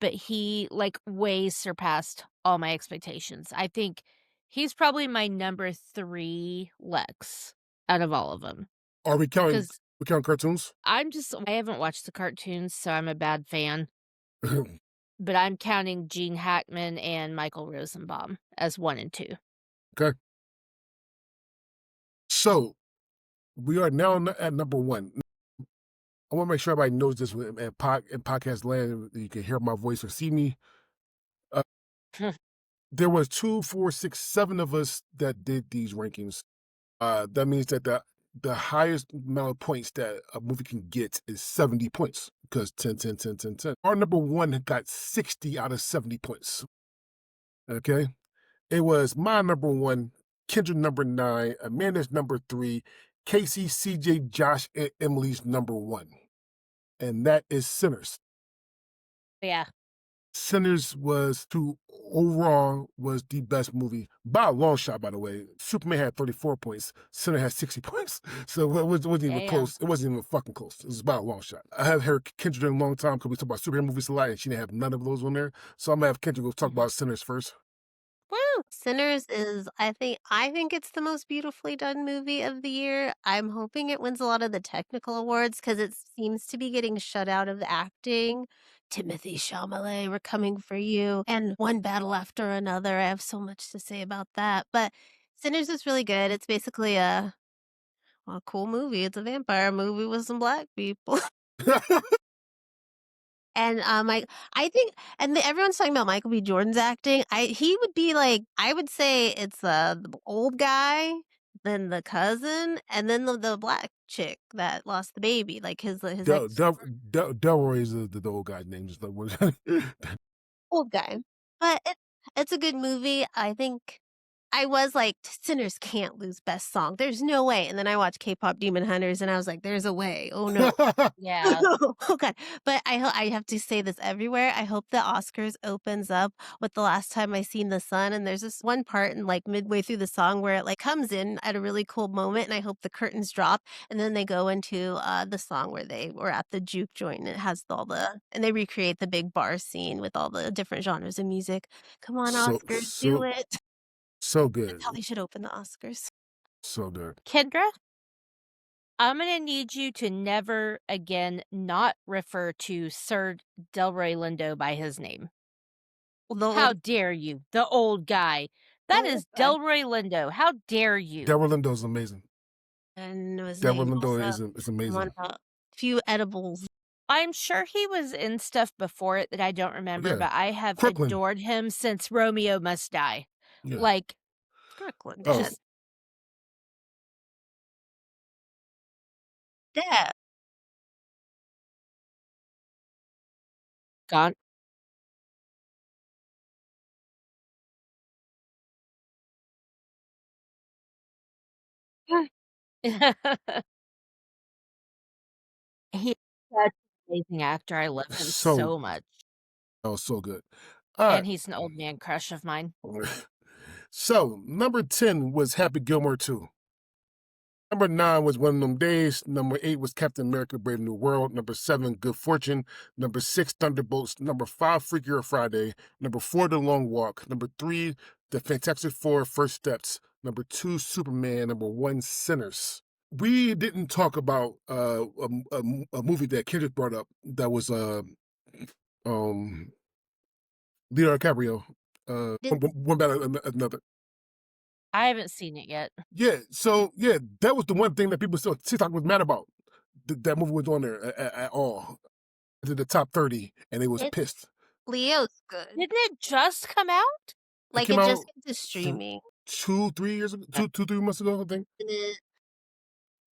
but he, like, way surpassed all my expectations. I think he's probably my number 3 Lex out of all of them. Are we counting? 'Cause We count cartoons? I haven't watched the cartoons, so I'm a bad fan. But I'm counting Gene Hackman and Michael Rosenbaum as 1 and 2. Okay. So we are now at number 1. I want to make sure everybody knows this in podcast land. You can hear my voice or see me. There was 2, 4, 6, 7 of us that did these rankings. That means that the highest amount of points that a movie can get is 70 points because 10, 10, 10, 10, 10. Our number 1 got 60 out of 70 points. Okay. It was my number 1, Kendra number 9, Amanda's number 3, Casey, CJ, Josh, and Emily's number 1. And that is Sinners. Yeah. Sinners overall was the best movie by a long shot, by the way. Superman had 34 points. Sinner had 60 points. So it wasn't even Damn. close. It wasn't even fucking close. It was by a long shot. I have heard Kendra in a long time because we talk about superhero movies a lot and she didn't have none of those on there. So I'm going to have Kendra go talk about Sinners first. Woo! Sinners is I think it's the most beautifully done movie of the year. I'm hoping it wins a lot of the technical awards because it seems to be getting shut out of the acting. Timothy Chalamet, we're coming for you. And one battle after another. I have so much to say about that. But Sinners is really good. It's basically a cool movie. It's a vampire movie with some black people. And, I think everyone's talking about Michael B. Jordan's acting. He would be like I would say it's, the old guy, then the cousin, and then the black chick that lost the baby, like his ex Delroy is the old guy's name. Just like what? old guy. But it's a good movie. I think I was like, Sinners can't lose best song. There's no way. And then I watched K-pop Demon Hunters and I was like, there's a way. Oh no. Yeah. Oh god. But I have to say this everywhere. I hope the Oscars opens up with the last time I seen the sun. And there's this one part in like midway through the song where it like comes in at a really cool moment, and I hope the curtains drop and then they go into the song where they were at the juke joint and it has and they recreate the big bar scene with all the different genres of music. Come on, Oscars, do it. So That's good. how they should open the Oscars. So good. Kendra, I'm gonna need you to never again not refer to Sir Delroy Lindo by his name. How dare you? The old guy. That is Delroy Lindo. How dare you? Delroy Lindo is amazing. And his Delroy name Lindo also is amazing. want a few edibles. I'm sure he was in stuff before it that I don't remember, Yeah. but I have Crooklyn. adored him since Romeo Must Die. Yeah. Like, Crooklyn. Oh. Yeah. gone. He's such an amazing actor. I love him So- so much. Oh, so good. All right. And he's an old man crush of mine. So, number 10 was Happy Gilmore 2. Number 9 was One of Them Days. Number 8 was Captain America Brave New World. Number 7, Good Fortune. Number 6, Thunderbolts. Number 5, Freakier Friday. Number 4, The Long Walk. Number 3, The Fantastic Four First Steps. Number 2, Superman. Number 1, Sinners. We didn't talk about a movie that Kendrick brought up that was Leonardo DiCaprio. One better another. I haven't seen it yet. Yeah, so yeah, that was the one thing that people still TikTok was mad about. That movie was on there at all. To the top 30, and they was It's- pissed. Leo's good. Didn't it just come out? Like came it just out into streaming. 2-3 years ago, 2-3 months ago, I think.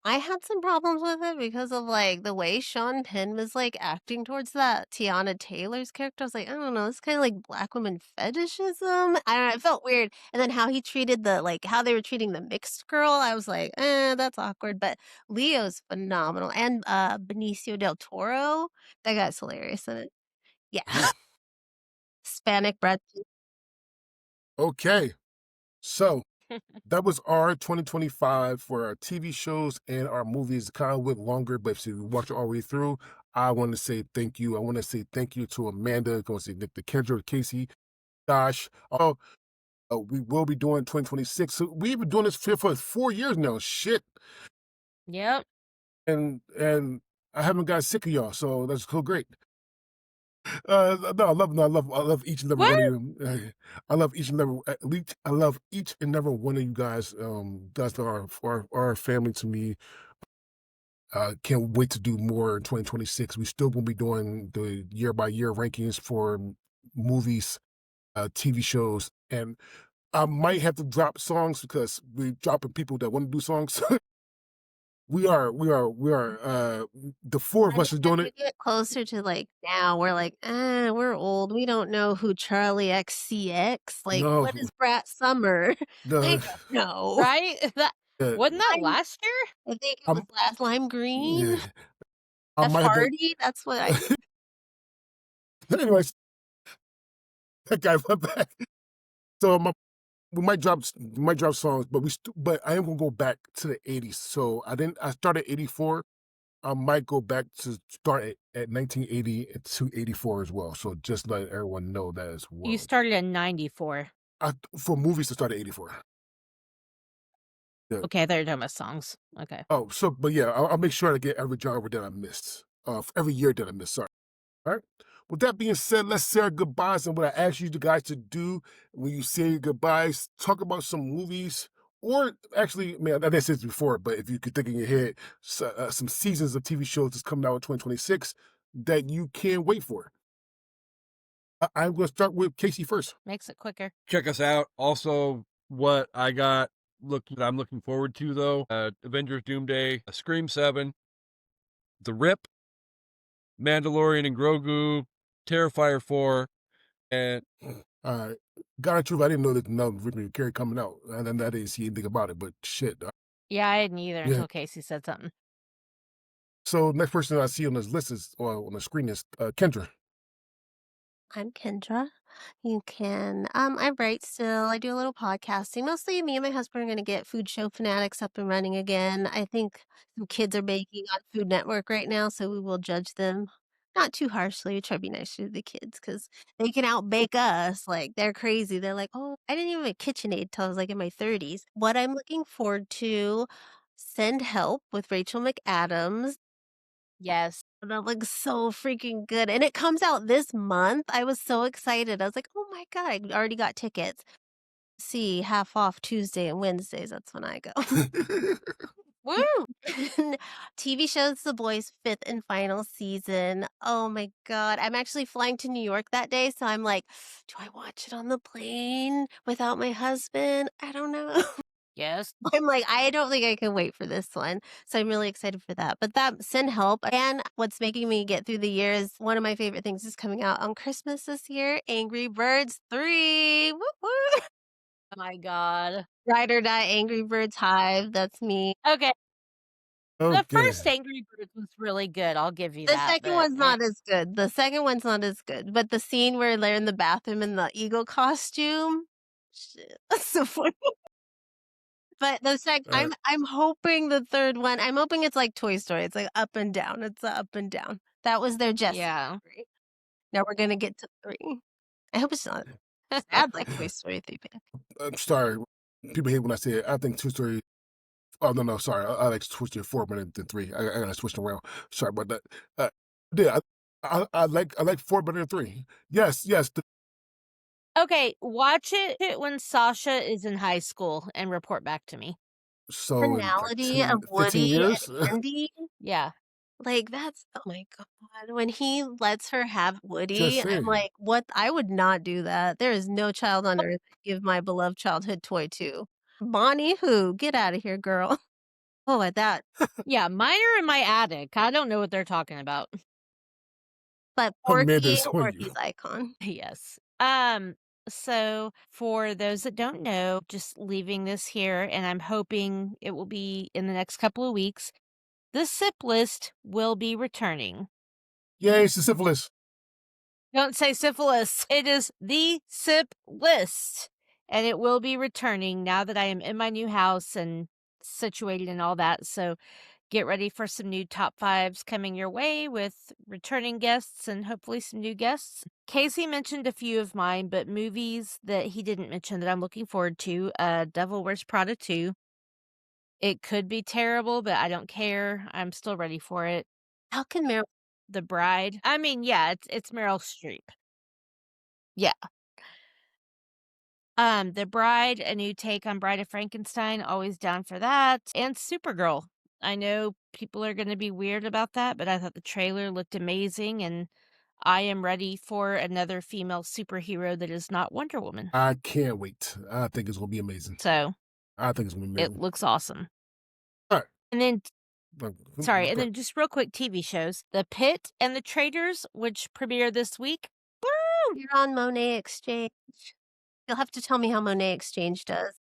I had some problems with it because of, like, the way Sean Penn was, like, acting towards that Tiana Taylor's character. I was like, "I don't know, it's kinda like black woman fetishism." I don't know, it felt weird, and then how he treated how they were treating the mixed girl, I was like, that's awkward," but Leo's phenomenal, and, Benicio del Toro, that guy's hilarious in it. Yeah. Hispanic Brad Pitt. Okay, so that was our 2025 for our TV shows and our movies. It kind of went longer, but if you watch it all the way through, I want to say thank you. I want to say thank you to Amanda. I want to say Nick, to Kendra, Casey, Josh. Oh, we will be doing 2026. So we've been doing this for 4 years now. Shit, Yep. and I haven't got sick of y'all, so that's so great. No, I love each and every What? one of you. I love each and every, at least I love each and every one of you guys. That's our family to me. Can't wait to do more in 2026. We still gonna be doing the year by year rankings for movies, TV shows, and I might have to drop songs because we're dropping people that want to do songs. We are. The four of I mean, us are as doing we it. get closer to, like, now, we're like, we're old, we don't know who Charlie XCX, like, No, what is Brat Summer? We no, don't know. Right? That yeah, wasn't that Lime last year? I think it was I'm, last Lime Green? yeah, I F might have to. Hardy? That's what I Anyways, that guy went back. So we might drop songs, but but I am gonna go back to the 80s. So I started 84. I might go back to start at 1980 to 84 as well. So just let everyone know that as You well. started in 94. For movies to start at 84. Yeah. Okay, they're done with songs. Okay. Oh, so but yeah, I'll make sure to get every genre that I missed. Every year that I missed. Sorry. All right. With that being said, let's say our goodbyes. And what I ask you guys to do when you say your goodbyes, talk about some movies, or actually, man, I didn't say this before, but if you could think in your head, some seasons of TV shows that's coming out in 2026 that you can't wait for. I'm going to start with Casey first. Makes it quicker. Check us out. Also, what I got that I'm looking forward to though: Avengers Doomsday, Scream 7, The Rip, Mandalorian and Grogu, Terrifier 4, and All right. God, truth, I didn't know that no Rick Carey coming out, and then I didn't see anything about it. But shit, Yeah, I didn't either yeah. until Casey said something. So next person I see on this list is, or on the screen is Kendra. I'm Kendra. You can I write still, I do a little podcasting. Mostly me and my husband are gonna get Food Show Fanatics up and running again. I think some kids are baking on Food Network right now, so we will judge them not too harshly. We try to be nice to the kids because they can outbake us. Like they're crazy. They're like, oh, I didn't even have a KitchenAid till I was like in my 30s. What I'm looking forward to, Send Help with Rachel McAdams. Yes. That looks so freaking good, and it comes out this month. I was so excited. I was like, "Oh my god, I already got tickets." See, half off Tuesday and Wednesdays, that's when I go. Woo! TV shows The Boys' 5th and final season. Oh my god, I'm actually flying to New York that day, so I'm like, "Do I watch it on the plane without my husband? I don't know." Yes. I'm like, I don't think I can wait for this one. So I'm really excited for that. But that Send Help. And what's making me get through the year is one of my favorite things is coming out on Christmas this year, Angry Birds 3. Woo woo. Oh my god. Ride or Die Angry Birds Hive. That's me. Okay. The Okay. first Angry Birds was really good. I'll give you The that. second But one's not as good. The second one's not as good. But the scene where they're in the bathroom in the eagle costume, shit, that's so funny. But Uh, I'm hoping the third one, I'm hoping it's like Toy Story. It's like up and down. It's a up and down. That was their Jessie yeah. 3. Now we're gonna get to 3. I hope it's not sad like Toy Story 3 pick. I'm sorry. People hate when I say it. I think Toy Story. Oh no, sorry. I like Toy Story 4 better than 3. I gotta switch around. Sorry about that. Yeah, I like 4 better than 3. Yes, yes. Okay, watch it when Sasha is in high school and report back to me. So in Personality 10, of 15 Woody years. and Andy, Yeah. like that's oh my god. When he lets her have Woody, Just I'm saying. like, what I would not do that. There is no child on earth I'd give my beloved childhood toy to. Bonnie who? Get out of here, girl. Oh, at that. Yeah, mine are in my attic. I don't know what they're talking about. But Amanda, Porky it's on or you. these icon. Yes. So for those that don't know, just leaving this here, and I'm hoping it will be in the next couple of weeks, the SIP list will be returning. Yay, it's the syphilis. Don't say syphilis. It is the SIP list. And it will be returning now that I am in my new house and situated and all that. So get ready for some new top fives coming your way with returning guests and hopefully some new guests. Casey mentioned a few of mine, but movies that he didn't mention that I'm looking forward to, Devil Wears Prada 2. It could be terrible, but I don't care. I'm still ready for it. How can Meryl The Bride. I mean, yeah, it's Meryl Streep. Yeah. The Bride, a new take on Bride of Frankenstein, always down for that. And Supergirl. I know people are going to be weird about that, but I thought the trailer looked amazing, and I am ready for another female superhero that is not Wonder Woman. I can't wait. I think it's gonna be amazing. So I think it's gonna be it amazing. looks awesome. All right. And then, sorry, and Go- then just real quick TV shows. The Pit and the Traitors, which premiere this week. Woo! You're on Monet Exchange. You'll have to tell me how Monet Exchange does.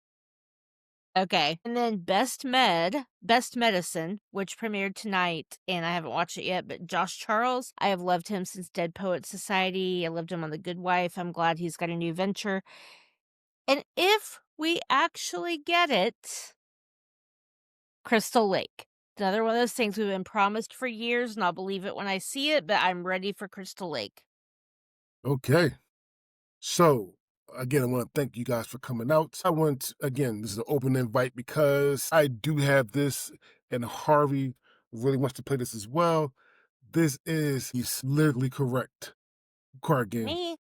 Okay. And then Best Medicine, which premiered tonight, and I haven't watched it yet, but Josh Charles, I have loved him since Dead Poet Society. I loved him on The Good Wife. I'm glad he's got a new venture. And if we actually get it, Crystal Lake. Another one of those things we've been promised for years, and I'll believe it when I see it, but I'm ready for Crystal Lake. Okay. So, again, I want to thank you guys for coming out. This is an open invite because I do have this, and Harvey really wants to play this as well. This is he's lyrically correct card game. Me?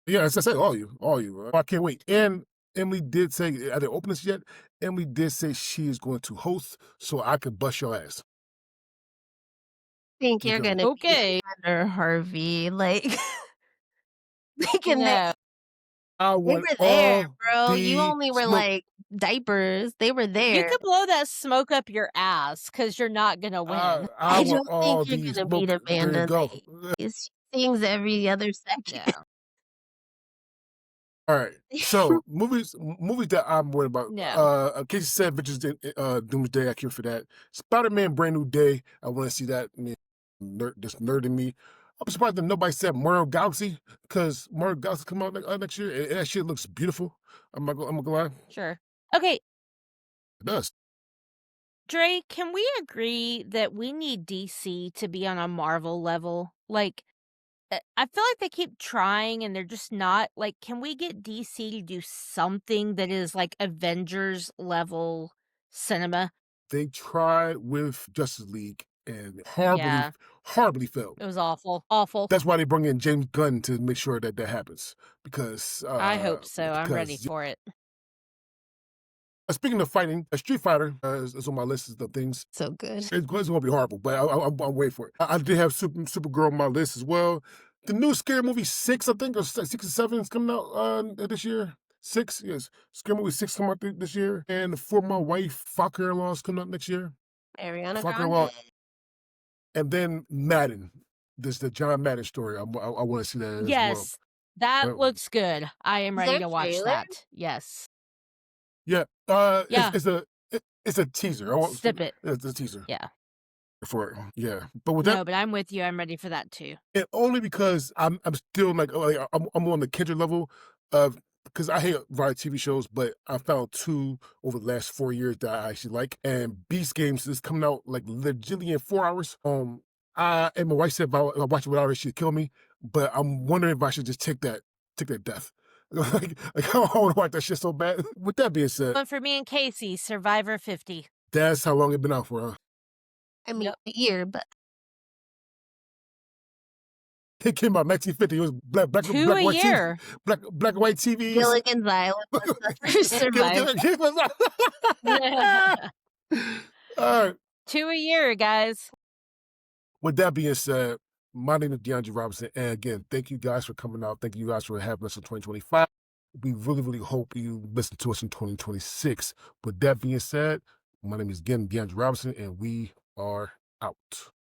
Yeah, as I said, all you. I can't wait. And Emily did say, I didn't open this yet. Emily did say she is going to host, so I could bust your ass. Think you're Okay. gonna be Okay. under Harvey, like thinking No. I they want were there, all bro. You the only were smoke. like diapers. They were You there. could blow that smoke up your ass because you're not going to win. I I want don't all think you're these gonna beat smoke. There you Amanda. go. She sings every other second. Yeah. All right. So movies that I'm worried about. No. Casey said Avengers Doomsday. I care for that. Spider-Man Brand New Day. I want to see that. Just nerding me. I'm surprised that nobody said Mario Galaxy because Mario Galaxy come out next year. And that shit looks beautiful. I'm not gonna lie. Sure. Okay, It does. Dre, can we agree that we need DC to be on a Marvel level? Like, I feel like they keep trying and they're just not. Like, can we get DC to do something that is like Avengers level cinema? They tried with Justice League and Yeah. horribly failed. It was awful. Awful. That's why they bring in James Gunn to make sure that happens. Because I hope so. I'm ready because for it. speaking of fighting, a Street Fighter is on my list of things. So good. It's going to be horrible, but I'm waiting for it. I did have Supergirl on my list as well. The new Scary Movie 6, I think, or 6 or 7 is coming out this year. 6, yes. Scary Movie 6 coming out this year. And For My Wife, Fuck Her Law is coming out next year. Ariana Fuck Her Grande. Law. And then Madden. This is the John Madden story. I want to see that as well. Yes, that Well- looks good. I am Is ready there to watch trailer? that. Yes. Yeah. Yeah. It's a teaser. Snippet. It's a teaser. Yeah. For it. Yeah. But with that, No, but I'm with you. I'm ready for that too. and only because I'm still like I'm on the Kendrick level of because I hate variety TV shows, but I found 2 over the last 4 years that I actually like. And Beast Games is coming out like legitimately in 4 hours. And my wife said if I watch it without her, she'd kill me. But I'm wondering if I should just take that death. like I want to watch that shit so bad. With that being said, But for me and Casey, Survivor 50. that's how long it's been out for. Huh? I mean, Yep. a year, but It came out 1950. It was black 2 and a white year. black and white TVs. Gilligan's Island was the first Survivor. All right. 2 a year, guys. With that being said, my name is DeAndre Robinson. And again, thank you guys for coming out. Thank you guys for having us in 2025. We really, really hope you listen to us in 2026. With that being said, My name is again DeAndre Robinson, and we are out.